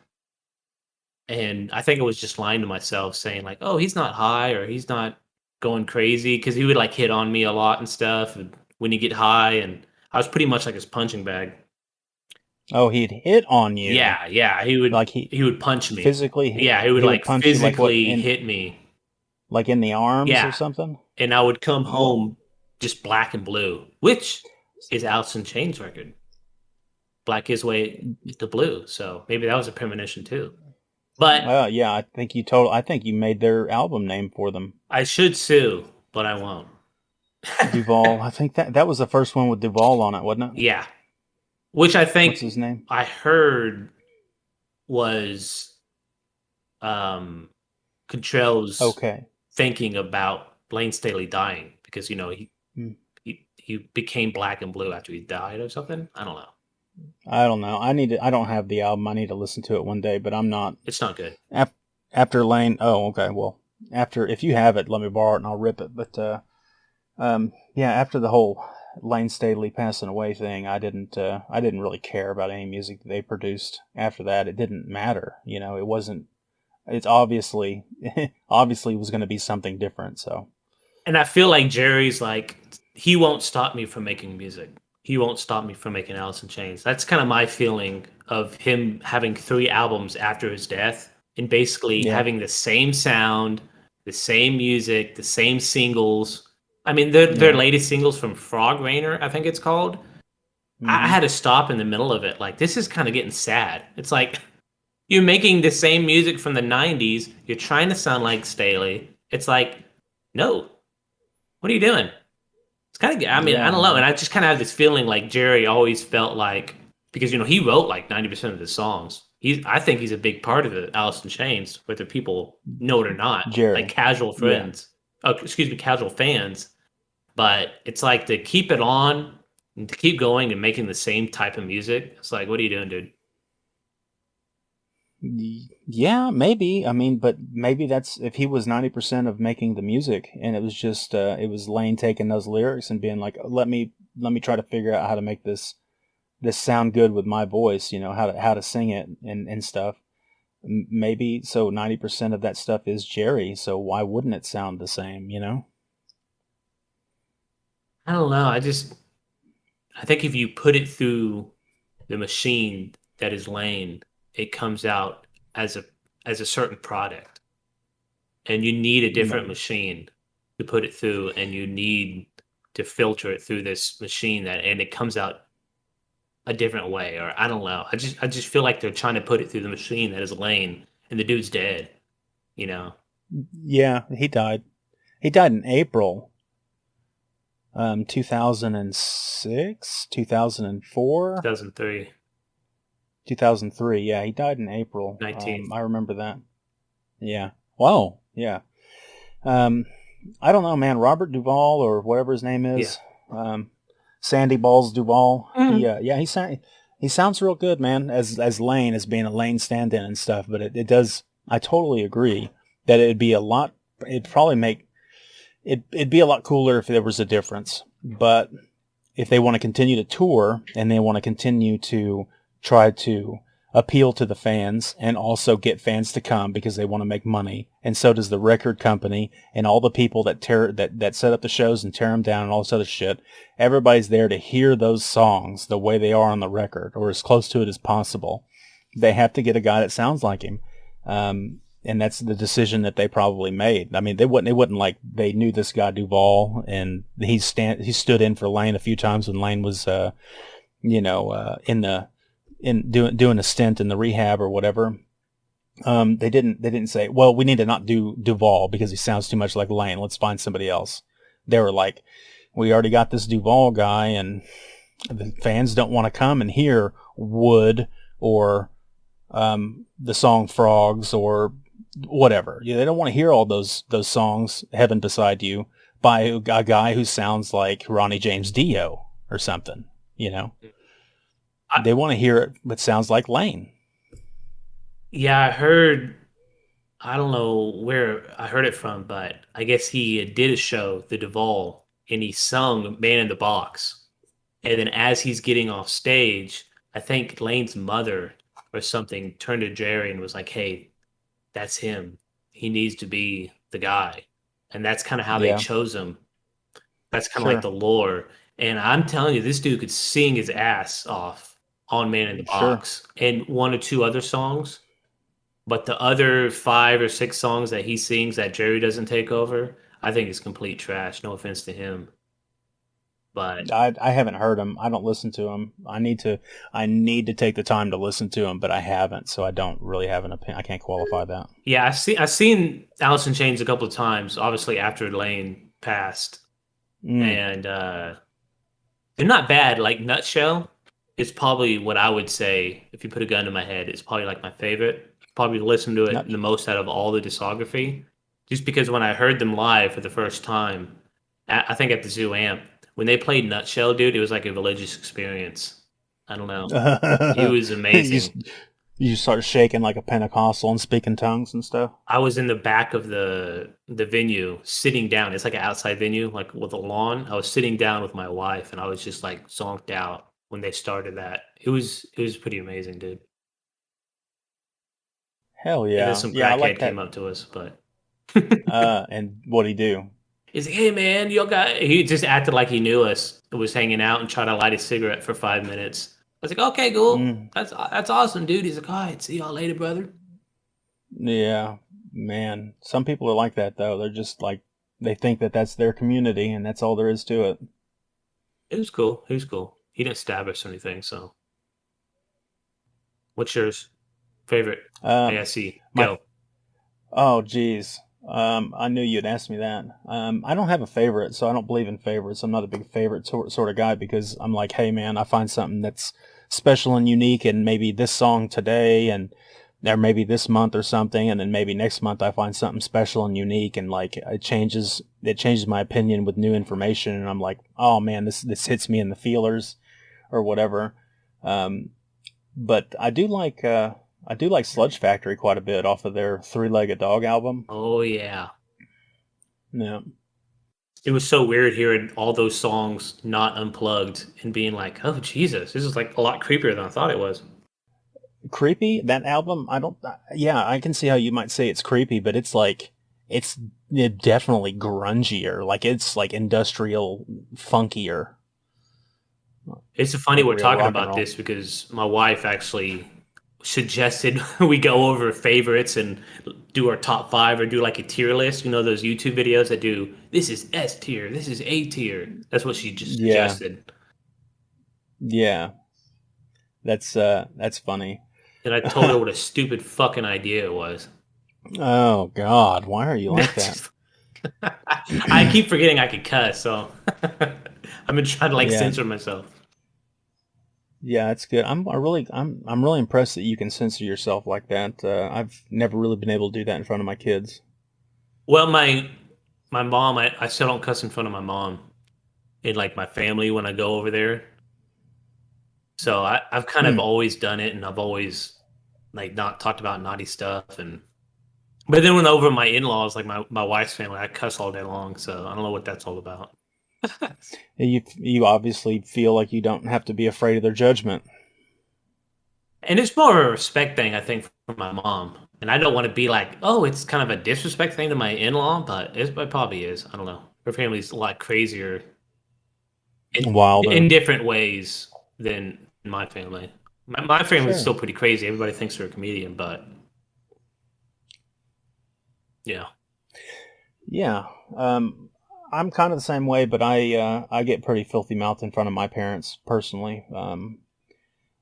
And I think I was just lying to myself, saying like, "Oh, he's not high or he's not going crazy," because he would like hit on me a lot and stuff when you get high, and I was pretty much like his punching bag. Oh, he'd hit on you. Yeah, yeah, he would Like he would punch me. physically Yeah, he would he would like punch you like what physically in hit me. like in the arms or Yeah, something? and I would come Oh. home just black and blue, which is Alice in Chains record. Black His Way to Blue. So maybe that was a premonition too. But Well, yeah, I think you made their album name for them. I should sue, but I won't. Duval. I think that was the first one with Duval on it, wasn't it? Yeah, which I What's think his name? I heard was um Contrell's Okay. thinking about Blaine Staley dying because Hmm. he became black and blue after he died or something. I don't know. I don't know. I don't have the album. I need to listen to it one day, but I'm not It's not good. after Lane. Oh, okay. Well, after if you have it, let me borrow it and I'll rip it. But yeah, after the whole Lane Staley passing away thing, I didn't really care about any music that they produced after that. It didn't matter. It wasn't. It's obviously obviously was going to be something different. So And I feel like Jerry's like, he won't stop me from making music. He won't stop me from making Alice in Chains. That's kind of my feeling of him having 3 albums after his death and basically yeah. having the same sound, the same music, the same singles. I mean, their Yeah. latest singles from Frog Rainer, I think it's called. I Hmm. had to stop in the middle of it. Like, this is kind of getting sad. It's like you're making the same music from the 90s. You're trying to sound like Staley. It's like, no, what are you doing? It's kind of, I mean, I Yeah. don't know. And I just kind of have this feeling like Jerry always felt like, because, he wrote like 90% of the songs. I think he's a big part of the Alice in Chains, whether people know it or not, like Jerry. casual Yeah. friends, oh, excuse me, casual fans. But it's like to keep it on and to keep going and making the same type of music. It's like, what are you doing, dude? Yeah, maybe. I mean, but maybe that's if he was 90% of making the music and it was just it was Lane taking those lyrics and being like, let me try to figure out how to make this sound good with my voice, how to sing it and stuff. Maybe so 90% of that stuff is Jerry, so why wouldn't it sound the same? I don't know. I think if you put it through the machine that is Lane, it comes out as a certain product. And you need a different Maybe. machine to put it through, and you need to filter it through this machine and it comes out a different way, or I don't know. I just feel like they're trying to put it through the machine that is Lane, and the dude's dead. You know, Yeah, he died. He died in April, 2006, 2004, 2003, 2003. Yeah, he died in April. 19th. I remember that. Yeah. Wow. Yeah. I don't know, man. Robert Duvall or whatever his name is. Sandy Balls Duvall. He sounds real good, man. As Lane, as being a Lane stand-in and stuff. But it does. I totally agree that it'd be a lot. It'd probably make it'd be a lot cooler if there was a difference. But if they want to continue to tour and they want to continue to try to appeal to the fans and also get fans to come because they want to make money, and so does the record company and all the people that that set up the shows and tear them down and all this other shit. Everybody's there to hear those songs the way they are on the record or as close to it as possible. They have to get a guy that sounds like him. And that's the decision that they probably made. I mean, they wouldn't like, they knew this guy Duvall, and he stood in for Lane a few times when Lane was, doing a stint in the rehab or whatever. They didn't say, well, we need to not do Duvall because he sounds too much like Lane. Let's find somebody else. They were like, we already got this Duvall guy, and the fans don't want to come and hear Wood or the song Frogs or whatever. Yeah, they don't want to hear all those songs, Heaven Beside You, by a guy who sounds like Ronnie James Dio or something, you know? They want to hear it, but sounds like Lane. Yeah, I don't know where I heard it from, but I guess he did a show, The Duvall, and he sung Man in the Box. And then as he's getting off stage, I think Lane's mother or something turned to Jerry and was like, hey, that's him. He needs to be the guy. And that's kind of how they chose him. That's kind of like the lore. And I'm telling you, this dude could sing his ass off on Man in the Box and one or two other songs. But the other 5 or 6 songs that he sings that Jerry doesn't take over, I think is complete trash. No offense to him. But I haven't heard him. I don't listen to him. I need to take the time to listen to him, but I haven't, so I don't really have an opinion. I can't qualify that. Yeah, I've seen Alice in Chains a couple of times, obviously after Lane passed. And they're not bad. Like Nutshell is probably what I would say, if you put a gun to my head, it's probably like my favorite. Probably listen to it the most out of all the discography. Just because when I heard them live for the first time, I think at the Zoo Amp, when they played Nutshell, dude, it was like a religious experience. I don't know. It was amazing. You start shaking like a Pentecostal and speaking tongues and stuff. I was in the back of the venue, sitting down. It's like an outside venue, like with a lawn. I was sitting down with my wife, and I was just like zonked out when they started that. It was pretty amazing, dude. Hell yeah! And then some crackhead came up to us, but and what'd he do? He's like, "Hey man, he just acted like he knew us. Was hanging out and tried to light a cigarette for 5 minutes. I was like, okay, cool. That's awesome, dude. He's like, all right, see y'all later, brother. Yeah, man. Some people are like that though. They're just like, they think that that's their community and that's all there is to it. It was cool. He was cool. He didn't stab us or anything. So, what's yours? Favorite ASC? Go. Oh, geez. I knew you'd ask me that. I don't have a favorite, so I don't believe in favorites. I'm not a big favorite sort of guy because I'm like, hey man, I find something that's special and unique, and maybe this song today, and or maybe this month or something, and then maybe next month I find something special and unique, and like it changes my opinion with new information, and I'm like, oh man, this hits me in the feelers, or whatever. But I do like Sludge Factory quite a bit off of their Three-Legged Dog album. Oh, yeah. Yeah. It was so weird hearing all those songs not unplugged and being like, oh, Jesus, this is like a lot creepier than I thought it was. Creepy? That album? I can see how you might say it's creepy, but it's like, it's definitely grungier. Like, it's like industrial funkier. It's funny we're talking about this because my wife actually suggested we go over favorites and do our top 5 or do like a tier list. You know those YouTube videos that do, this is S tier, this is A tier. That's what she just suggested. Yeah. That's funny. And I told her what a stupid fucking idea it was. Oh God, why are you like that? I keep forgetting I could cuss, so I've been trying to like Yeah. censor myself. Yeah, it's good. I'm really impressed that you can censor yourself like that. I've never really been able to do that in front of my kids. Well, my mom, I still don't cuss in front of my mom and like my family when I go over there. So I've kind of always done it, and I've always like not talked about naughty stuff. And but then when over my in-laws, like my wife's family, I cuss all day long. So I don't know what that's all about. You obviously feel like you don't have to be afraid of their judgment. And it's more of a respect thing, I think, for my mom. And I don't want to be like, oh, it's kind of a disrespect thing to my in-law, but it probably is. I don't know. Her family's a lot crazier Wilder. in different ways than my family. My family's Sure. still pretty crazy. Everybody thinks they're a comedian, but yeah. Yeah. I'm kind of the same way, but I get pretty filthy mouthed in front of my parents personally.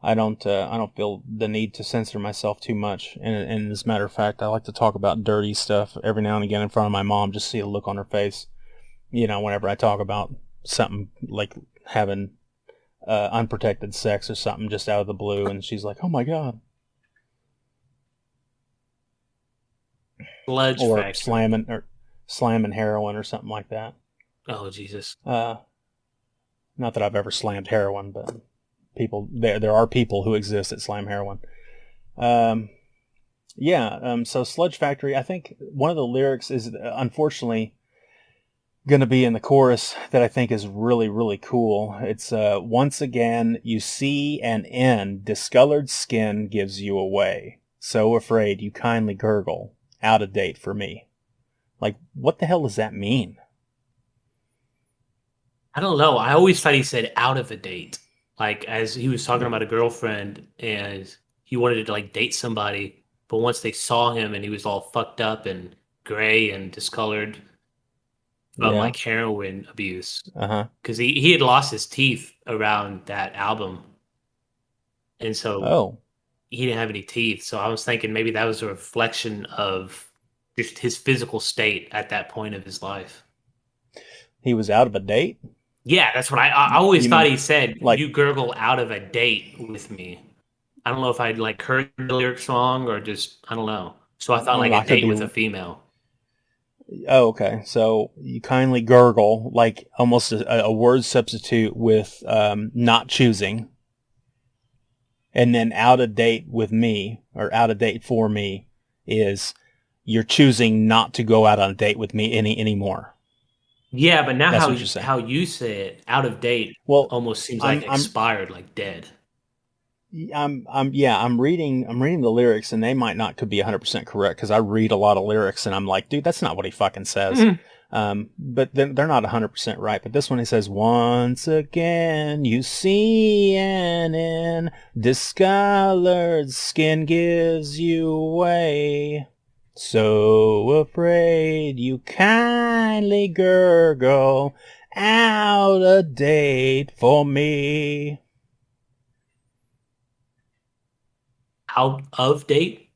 I don't feel the need to censor myself too much. And as a matter of fact, I like to talk about dirty stuff every now and again in front of my mom, just to see a look on her face. You know, whenever I talk about something like having unprotected sex or something just out of the blue, and she's like, "Oh my God." Sludge Or Factory. slamming heroin or something like that. Oh, Jesus. Not that I've ever slammed heroin, but there are people who exist that slam heroin. So Sludge Factory, I think one of the lyrics is unfortunately going to be in the chorus that I think is really, really cool. It's once again, you see an end, discolored skin gives you away. So afraid you kindly gurgle, out of date for me. Like, what the hell does that mean? I don't know. I always thought he said out of a date. Like as he was talking about a girlfriend and he wanted to like date somebody, but once they saw him and he was all fucked up and gray and discolored from Yeah. like heroin abuse. Uh-huh. Because he had lost his teeth around that album. And so he didn't have any teeth. So I was thinking maybe that was a reflection of just his physical state at that point of his life. He was out of a date? Yeah, that's what I always thought he said. like- You gurgle out of a date with me. I don't know if I'd like heard the lyrics wrong or just I don't know. So I thought like a date with a female. Oh, okay. So you kindly gurgle, like almost a word substitute with not choosing. And then out of date with me, or out of date for me, is you're choosing not to go out on a date with me anymore. Yeah, but now That's how you say it, out of date, well, almost seems like expired, like dead. I'm reading the lyrics, and they might not could be 100% correct because I read a lot of lyrics, and I'm like, dude, that's not what he fucking says. But they're not 100% right. But this one, he says, once again, you see an in discolored skin gives you away. So afraid you kindly gurgle out a date for me. Out of date?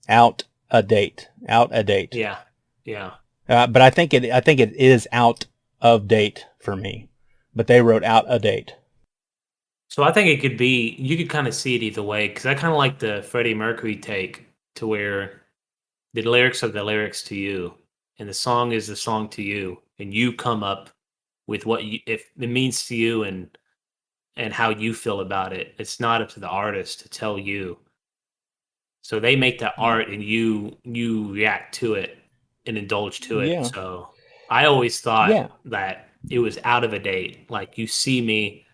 Out a date. Yeah, yeah. But I think it is out of date for me. But they wrote out a date. So I think it could be, you could kind of see it either way, because I kind of like the Freddie Mercury take to where the lyrics are the lyrics to you, and the song is the song to you, and you come up with what if it means to you and how you feel about it. It's not up to the artist to tell you. So they make the art, and you react to it and indulge to it. Yeah. So I always thought that it was out of a date. Like you see me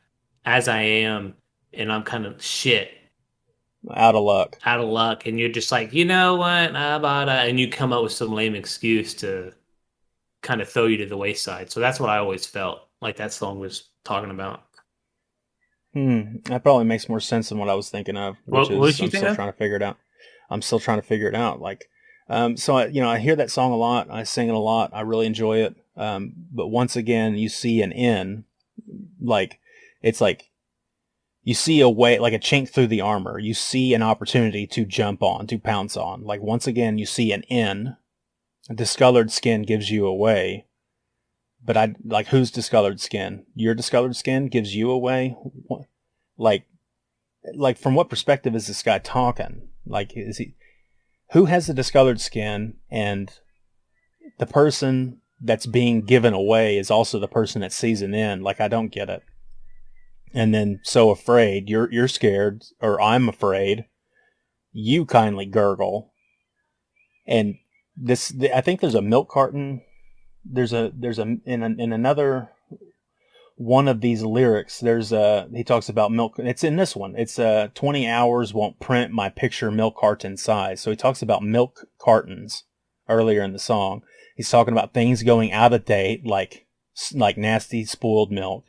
as I am, and I'm kind of shit. Out of luck. And you're just like, you know what? How about and you come up with some lame excuse to kind of throw you to the wayside. So that's what I always felt like that song was talking about. That probably makes more sense than what I was thinking of, which what is I'm still trying to figure it out. Like, so I hear that song a lot. I sing it a lot. I really enjoy it. But once again, you see an N, like, it's like You see a way, like a chink through the armor. You see an opportunity to jump on, to pounce on. Like, once again, you see an in. Discolored skin gives you away. But whose discolored skin? Your discolored skin gives you away? Like, from what perspective is this guy talking? Like, who has the discolored skin, and the person that's being given away is also the person that sees an in? Like, I don't get it. And then, so afraid, you're scared, or I'm afraid, you kindly gurgle. And I think there's a milk carton. There's in another one of these lyrics, he talks about milk. It's in this one. It's 20 hours won't print my picture milk carton size. So he talks about milk cartons earlier in the song. He's talking about things going out of date, like nasty spoiled milk,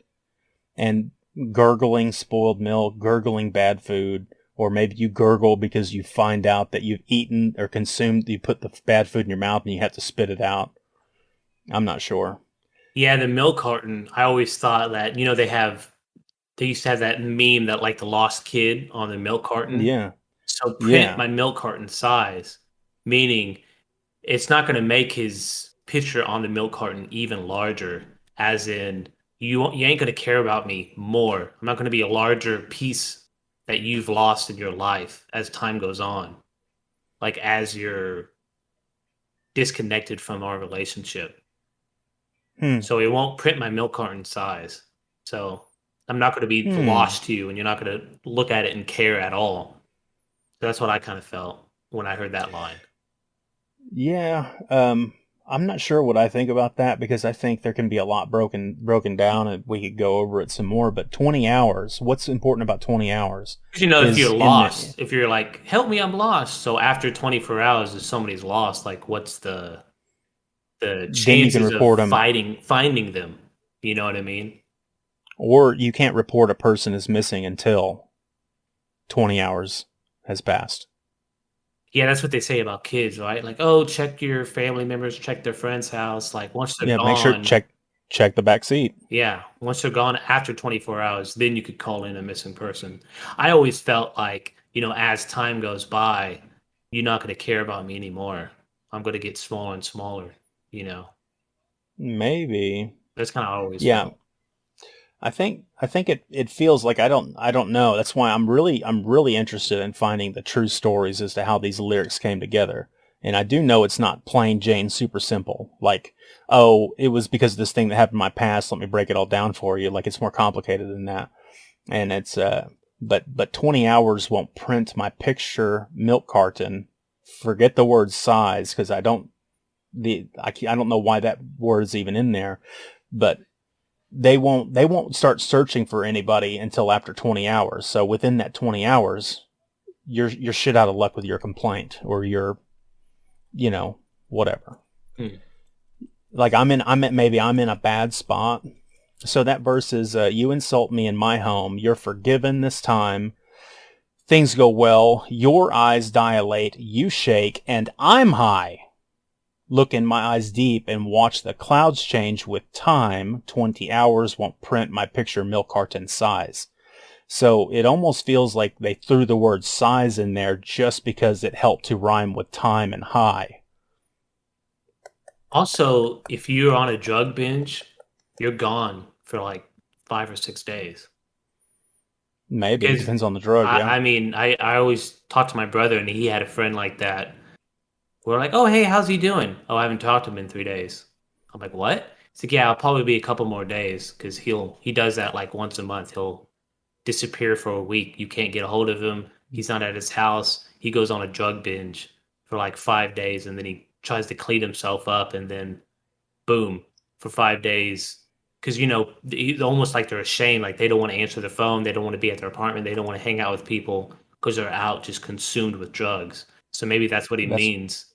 and gurgling spoiled milk, gurgling bad food, or maybe you gurgle because you find out that you've eaten or consumed, you put the bad food in your mouth and you have to spit it out. I'm not sure. Yeah, the milk carton, I always thought that, they used to have that meme that like the lost kid on the milk carton. Yeah. So print my milk carton size, meaning it's not going to make his picture on the milk carton even larger, as in you ain't going to care about me more. I'm not going to be a larger piece that you've lost in your life as time goes on, like as you're disconnected from our relationship. So it won't print my milk carton size. So I'm not going to be lost to you, and you're not going to look at it and care at all. So that's what I kind of felt when I heard that line. Yeah. I'm not sure what I think about that, because I think there can be a lot broken down, and we could go over it some more. But 20 hours, what's important about 20 hours? Because, if you're lost, if you're like, help me, I'm lost. So after 24 hours, if somebody's lost, like, what's the chances of finding them? You know what I mean? Or you can't report a person as missing until 20 hours has passed. Yeah, that's what they say about kids, right? Like, oh, check your family members, check their friend's house. Like, once they're gone, make sure check the back seat. Yeah, once they're gone after 24 hours, then you could call in a missing person. I always felt like, as time goes by, you're not going to care about me anymore. I'm going to get smaller and smaller. Maybe that's kind of always felt. I think it feels like I don't know. That's why I'm really interested in finding the true stories as to how these lyrics came together. And I do know it's not plain Jane super simple. Like, oh, it was because of this thing that happened in my past. Let me break it all down for you. Like, it's more complicated than that. And it's but 20 hours won't print my picture milk carton. Forget the word size, because I don't know why that word is even in there. But they won't start searching for anybody until after 20 hours. So within that 20 hours, you're shit out of luck with your complaint, or your, whatever. Like, I'm in a bad spot. So that verse is, you insult me in my home. You're forgiven this time. Things go well. Your eyes dilate. You shake, and I'm high. Look in my eyes deep and watch the clouds change with time. 20 hours won't print my picture milk carton size. So it almost feels like they threw the word size in there just because it helped to rhyme with time and high. Also, if you're on a drug binge, you're gone for like 5 or 6 days. Maybe. It depends on the drug, yeah. I mean, I always talk to my brother, and he had a friend like that. We're like, oh, hey, how's he doing? Oh, I haven't talked to him in 3 days. I'm like, what? He's like, yeah, I'll probably be a couple more days, because he does that like once a month. He'll disappear for a week. You can't get a hold of him. He's not at his house. He goes on a drug binge for like 5 days, and then he tries to clean himself up, and then boom, for 5 days. Because, it's almost like they're ashamed. Like, they don't want to answer the phone. They don't want to be at their apartment. They don't want to hang out with people because they're out just consumed with drugs. So maybe that's what he means.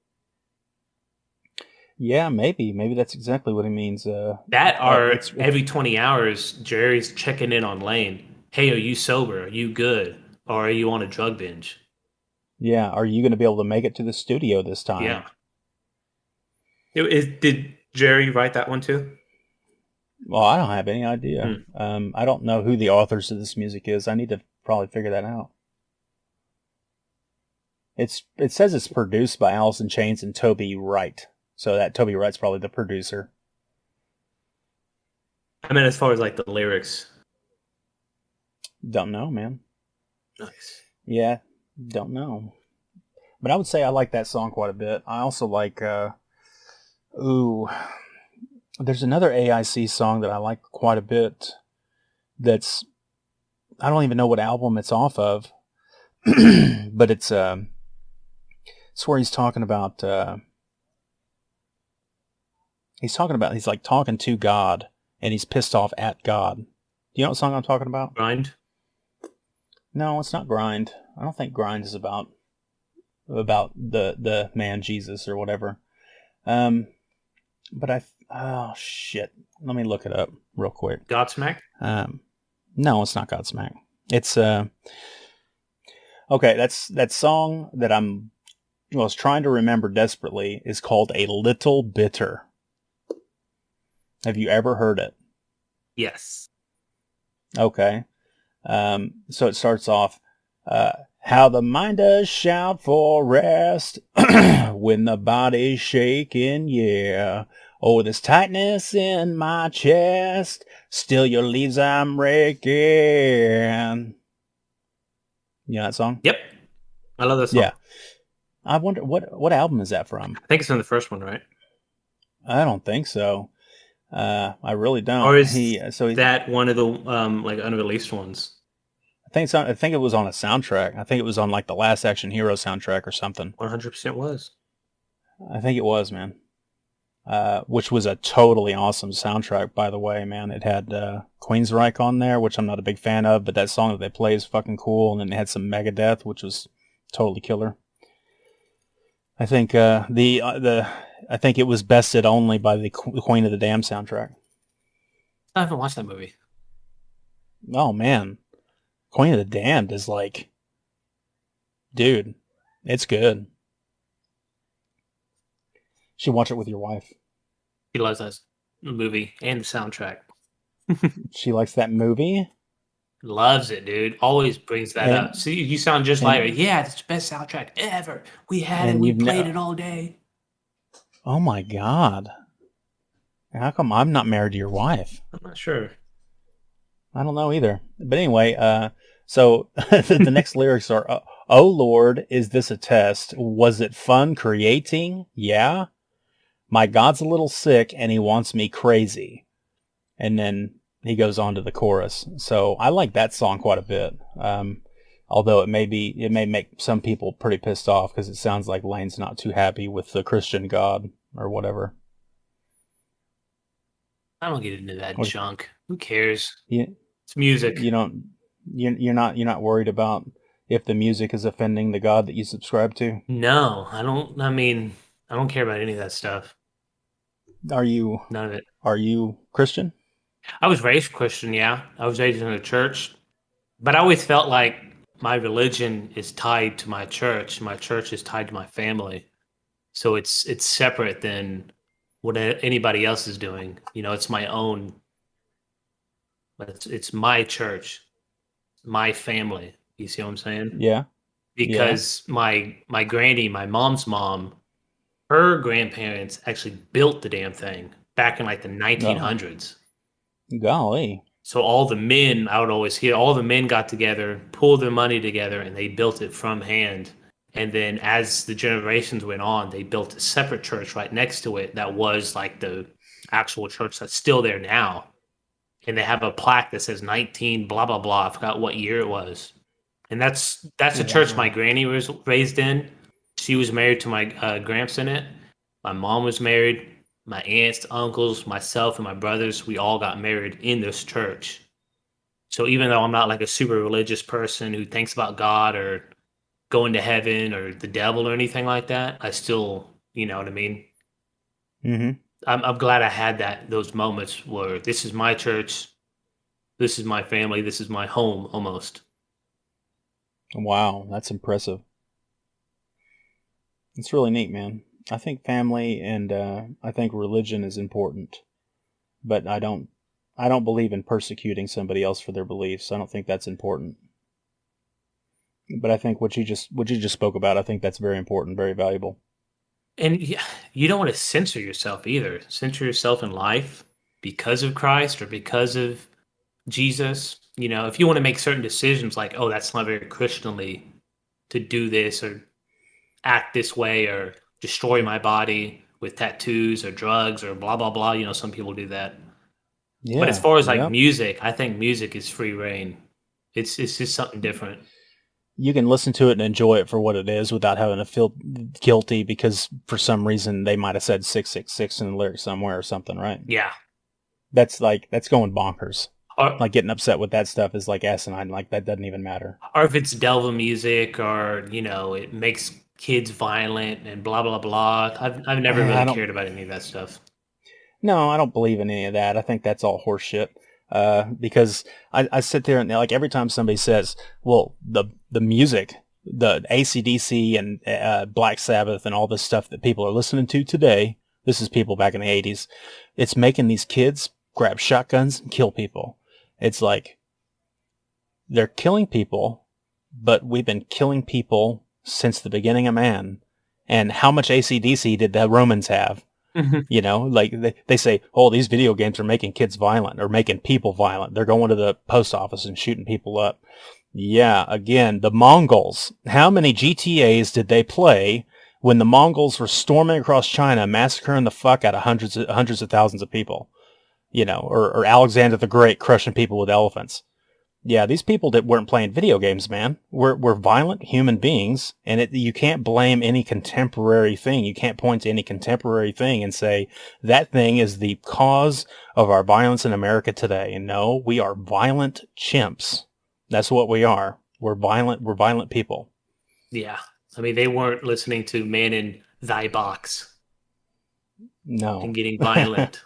Yeah, maybe that's exactly what he means. Every 20 hours, Jerry's checking in on Lane. Hey, are you sober? Are you good? Or are you on a drug binge? Yeah, are you going to be able to make it to the studio this time? Yeah. Did Jerry write that one too? Well, I don't have any idea. I don't know who the authors of this music is. I need to probably figure that out. It says it's produced by Alice in Chains and Toby Wright. So that Toby Wright's probably the producer. I mean, as far as like the lyrics. Don't know, man. Nice. Yeah, don't know. But I would say I like that song quite a bit. I also like, there's another AIC song that I like quite a bit that's, I don't even know what album it's off of, but it's where he's talking about, he's like talking to God, and he's pissed off at God. Do you know what song I'm talking about? Grind? No, it's not Grind. I don't think Grind is about the man Jesus or whatever. But oh shit. Let me look it up real quick. Godsmack? No, it's not Godsmack. It's okay, that's that song that I was trying to remember desperately is called A Little Bitter. Have you ever heard it? Yes. Okay. So it starts off, how the mind does shout for rest when the body's shaking, yeah. Oh, this tightness in my chest, still your leaves I'm raking. You know that song? Yep. I love that song. Yeah. I wonder, what album is that from? I think it's in the first one, right? I don't think so. I really don't. Or is that one of the like unreleased ones? I think it was on a soundtrack. I think it was on like the Last Action Hero soundtrack or something. 100% was. I think it was, man. Which was a totally awesome soundtrack, by the way, man. It had Queensryche on there, which I'm not a big fan of, but that song that they play is fucking cool. And then it had some Megadeth, which was totally killer. I think I think it was bested only by the Queen of the Damned soundtrack. I haven't watched that movie. Oh man, Queen of the Damned is like, dude, it's good. You should watch it with your wife. She loves that movie and the soundtrack. She likes that movie? Loves it, dude. Always brings that up. See, you sound just like her. Yeah, it's the best soundtrack ever. We had it. We played it all day. Oh my God. How come I'm not married to your wife? I'm not sure. I don't know either. But anyway, so the next lyrics are, oh Lord, is this a test? Was it fun creating? Yeah. My God's a little sick and he wants me crazy. And then he goes on to the chorus. So I like that song quite a bit. Although it may make some people pretty pissed off because it sounds like Lane's not too happy with the Christian God or whatever. I don't get into that junk. Who cares? Yeah, it's music. You're not worried about if the music is offending the God that you subscribe to? No, I don't. I mean, I don't care about any of that stuff. Are you? None of it. Are you Christian? I was raised Christian, yeah. I was raised in a church. But I always felt like my religion is tied to my church. My church is tied to my family. So it's separate than what anybody else is doing. You know, it's my own. But it's my church, my family. You see what I'm saying? Yeah. Because my granny, my mom's mom, her grandparents actually built the damn thing back in like the 1900s. Golly. So all the men, I would always hear, all the men got together, pulled their money together, and they built it from hand. And then as the generations went on, they built a separate church right next to it that was like the actual church that's still there now. And they have a plaque that says 19 blah, blah, blah. I forgot what year it was. And that's the church my granny was raised in. She was married to my gramps in it. My mom was married. My aunts, uncles, myself, and my brothers, we all got married in this church. So even though I'm not like a super religious person who thinks about God or going to heaven or the devil or anything like that, I still, you know what I mean? Mm-hmm. I'm glad I had those moments where this is my church, this is my family, this is my home almost. Wow, that's impressive. It's really neat, man. I think family and I think religion is important, but I don't believe in persecuting somebody else for their beliefs. I don't think that's important. But I think what you just spoke about, I think that's very important, very valuable. And you don't want to censor yourself either. Censor yourself in life because of Christ or because of Jesus. You know, if you want to make certain decisions like, oh, that's not very Christianly to do this or act this way or destroy my body with tattoos or drugs or blah, blah, blah. You know, some people do that. But as Yeah, far as like yeah. music, I think music is free reign. It's just something different. You can listen to it and enjoy it for what it is without having to feel guilty because for some reason they might have said 666 in the lyrics somewhere or something, right? Yeah. That's going bonkers. Or, Like getting upset with that stuff is like asinine. Like that doesn't even matter. or if it's devil music or, you know, it makes kids violent and blah, blah, blah. I've never I really don't. cared about any of that stuff. No, I don't believe in any of that. I think that's all horseshit. Because I sit there and like every time somebody says, well, the music, the AC/DC and Black Sabbath and all this stuff that people are listening to today, this is people back in the 80s, it's making these kids grab shotguns and kill people. It's like they're killing people, but we've been killing people since the beginning of man. And how much AC/DC did the Romans have? You know, like they say, oh, these video games are making kids violent or making people violent. They're going to the post office and shooting people up. Yeah, again, the Mongols. How many GTAs did they play when the Mongols were storming across China, massacring the fuck out of hundreds of thousands of people? You know, or Alexander the Great crushing people with elephants. Yeah, these people that weren't playing video games, man, were violent human beings, and you can't blame any contemporary thing. You can't point to any contemporary thing and say that thing is the cause of our violence in America today. And no, we are violent chimps. That's what we are. We're violent people. Yeah. I mean, they weren't listening to Man in Thy Box No. and getting violent.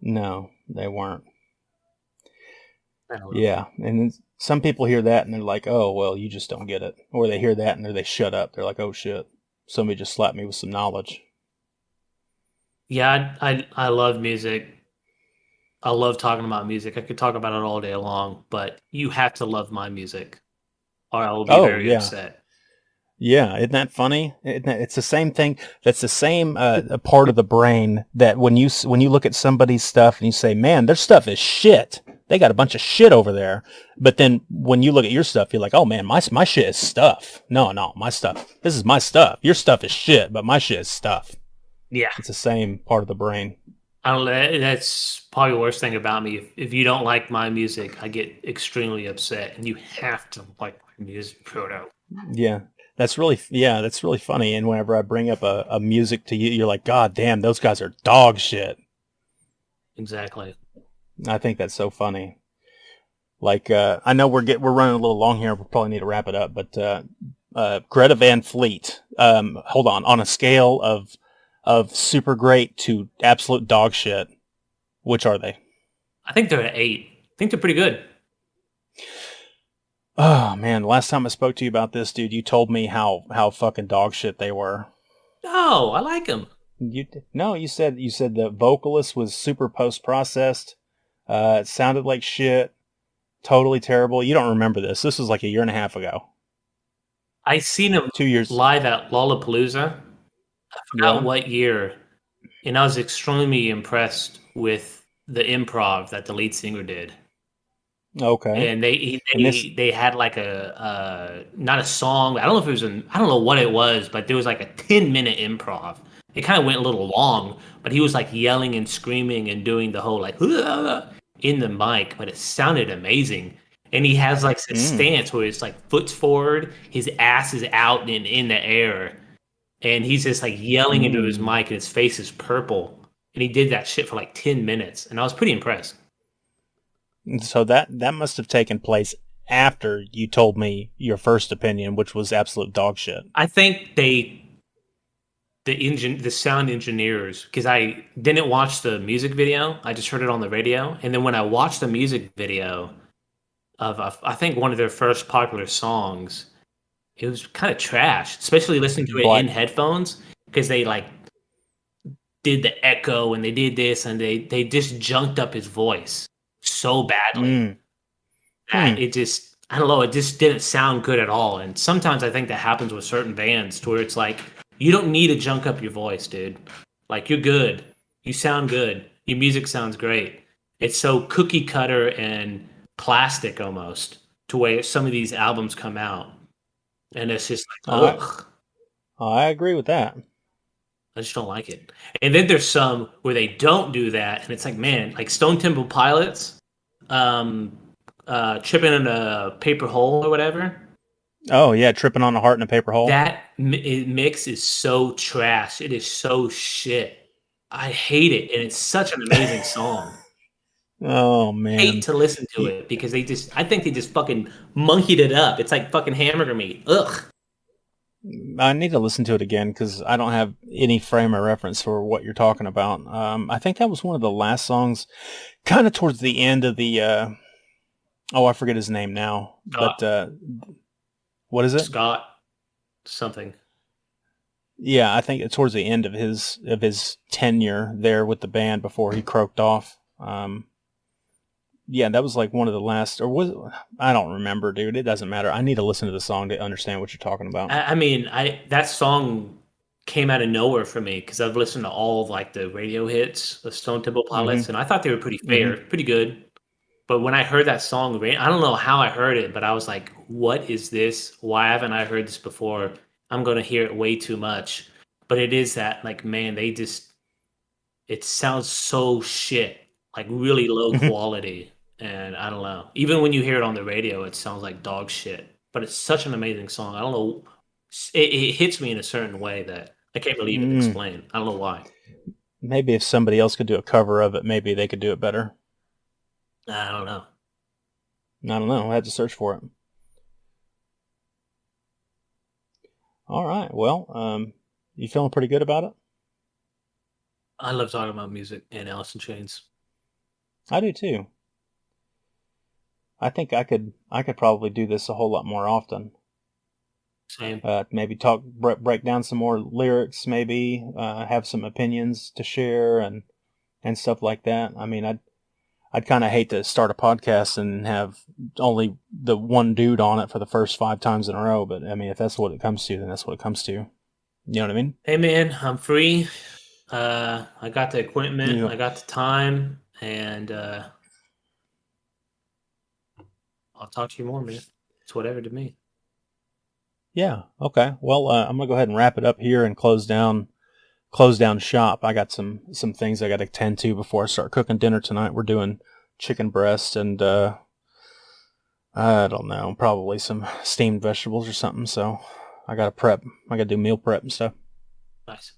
No, they weren't. I don't know. Yeah, and some people hear that and they're like, oh, well, you just don't get it. Or they hear that and they shut up. They're like, oh, shit. Somebody just slapped me with some knowledge. Yeah, I love music. I love talking about music. I could talk about it all day long, but you have to love my music or I will be very upset. Yeah, isn't that funny? It's the same thing. That's the same part of the brain that when you look at somebody's stuff and you say, man, their stuff is shit. They got a bunch of shit over there. But then when you look at your stuff, you're like, oh man, my shit is stuff. No, my stuff. This is my stuff. Your stuff is shit, but my shit is stuff. Yeah. It's the same part of the brain. That's probably the worst thing about me. If you don't like my music, I get extremely upset, and you have to like my music, Proto. Yeah. That's really funny. And whenever I bring up a music to you, you're like, God damn, those guys are dog shit. Exactly. I think that's so funny. Like, I know we're running a little long here. We'll probably need to wrap it up. But Greta Van Fleet. Hold on a scale of super great to absolute dog shit, which are they? I think they're at 8. I think they're pretty good. Oh man, last time I spoke to you about this, dude, you told me how fucking dog shit they were. No, I like them. You said the vocalist was super post processed. It sounded like shit. Totally terrible. You don't remember this. This was like a year and a half ago. I seen them 2 years live at Lollapalooza. I forgot what year, and I was extremely impressed with the improv that the lead singer did. Okay. And they had like a not a song. I don't know if it was I don't know what it was, but there was like a 10-minute improv. It kind of went a little long, but he was like yelling and screaming and doing the whole like in the mic, but it sounded amazing. And he has like this stance where it's like foot's forward, his ass is out and in the air, and he's just like yelling into his mic, and his face is purple. And he did that shit for like 10 minutes, and I was pretty impressed. So that must have taken place after you told me your first opinion, which was absolute dog shit. I think the sound engineers, because I didn't watch the music video, I just heard it on the radio, and then when I watched the music video of I think one of their first popular songs, it was kind of trash, especially listening to it in headphones, because they like did the echo and they did this and they just junked up his voice so badly that it just I don't know, it just didn't sound good at all. And sometimes I think that happens with certain bands to where it's like, you don't need to junk up your voice, dude. Like, you're good. You sound good. Your music sounds great. It's so cookie cutter and plastic almost to where some of these albums come out. And it's just like, I ugh. I agree with that. I just don't like it. And then there's some where they don't do that, and it's like, man, like Stone Temple Pilots, um, tripping in a paper hole or whatever. Oh yeah, tripping on a heart in a paper hole. That mix is so trash. It is so shit. I hate it, and it's such an amazing song. Oh man, Hate to listen to it because I think they just fucking monkeyed it up. It's like fucking hamburger meat. Ugh. I need to listen to it again because I don't have any frame of reference for what you're talking about. I think that was one of the last songs, kind of towards the end of the. I forget his name now, Scott. but what is it? Scott something. Yeah, I think it's towards the end of his tenure there with the band before he croaked off. Yeah, that was like one of the last, or was I don't remember, dude. It doesn't matter. I need to listen to the song to understand what you're talking about. I mean, that song came out of nowhere for me because I've listened to all of like the radio hits of Stone Temple Pilots, and I thought they were pretty fair, pretty good. But when I heard that song, I don't know how I heard it, but I was like, "What is this? Why haven't I heard this before? I'm gonna hear it way too much." But it is that, like, man, it sounds so shit, like really low quality. And I don't know. Even when you hear it on the radio, it sounds like dog shit. But it's such an amazing song. I don't know. It hits me in a certain way that I can't really even explain. I don't know why. Maybe if somebody else could do a cover of it, maybe they could do it better. I don't know. I don't know. I had to search for it. All right. Well, you feeling pretty good about it? I love talking about music and Alice in Chains. I do too. I think I could probably do this a whole lot more often. Same. Maybe break down some more lyrics, maybe have some opinions to share and stuff like that. I mean, I'd kind of hate to start a podcast and have only the one dude on it for the first 5 times in a row. But I mean, if that's what it comes to, then that's what it comes to. You know what I mean? Hey man, I'm free. I got the equipment, I got the time, and I'll talk to you more, man. It's whatever to me. Yeah. Okay. Well, I'm gonna go ahead and wrap it up here and close down shop. I got some things I got to tend to before I start cooking dinner tonight. We're doing chicken breast and I don't know, probably some steamed vegetables or something. So I got to prep. I got to do meal prep and stuff. Nice.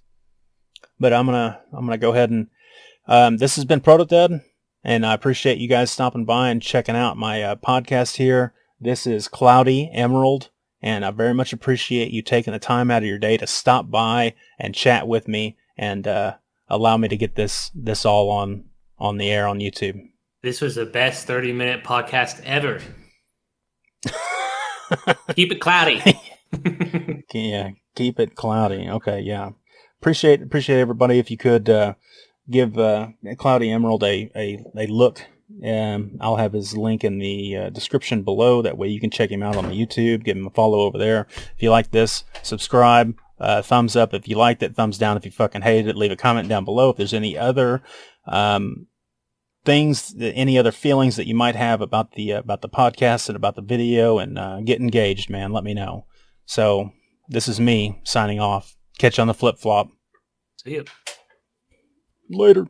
But I'm gonna go ahead and this has been Protodead, and I appreciate you guys stopping by and checking out my podcast here. This is Cloudy Emerald, and I very much appreciate you taking the time out of your day to stop by and chat with me and allow me to get this all on the air on YouTube. This was the best 30-minute podcast ever. Keep it cloudy. Yeah, keep it cloudy. Okay, yeah. Appreciate everybody. If you could give Cloudy Emerald a look. I'll have his link in the description below. That way you can check him out on the YouTube. Give him a follow over there. If you like this, subscribe. Thumbs up if you liked it. Thumbs down if you fucking hated it. Leave a comment down below. If there's any other things, any other feelings that you might have about the podcast and about the video, and get engaged, man. Let me know. So this is me signing off. Catch you on the flip flop. See you. Later.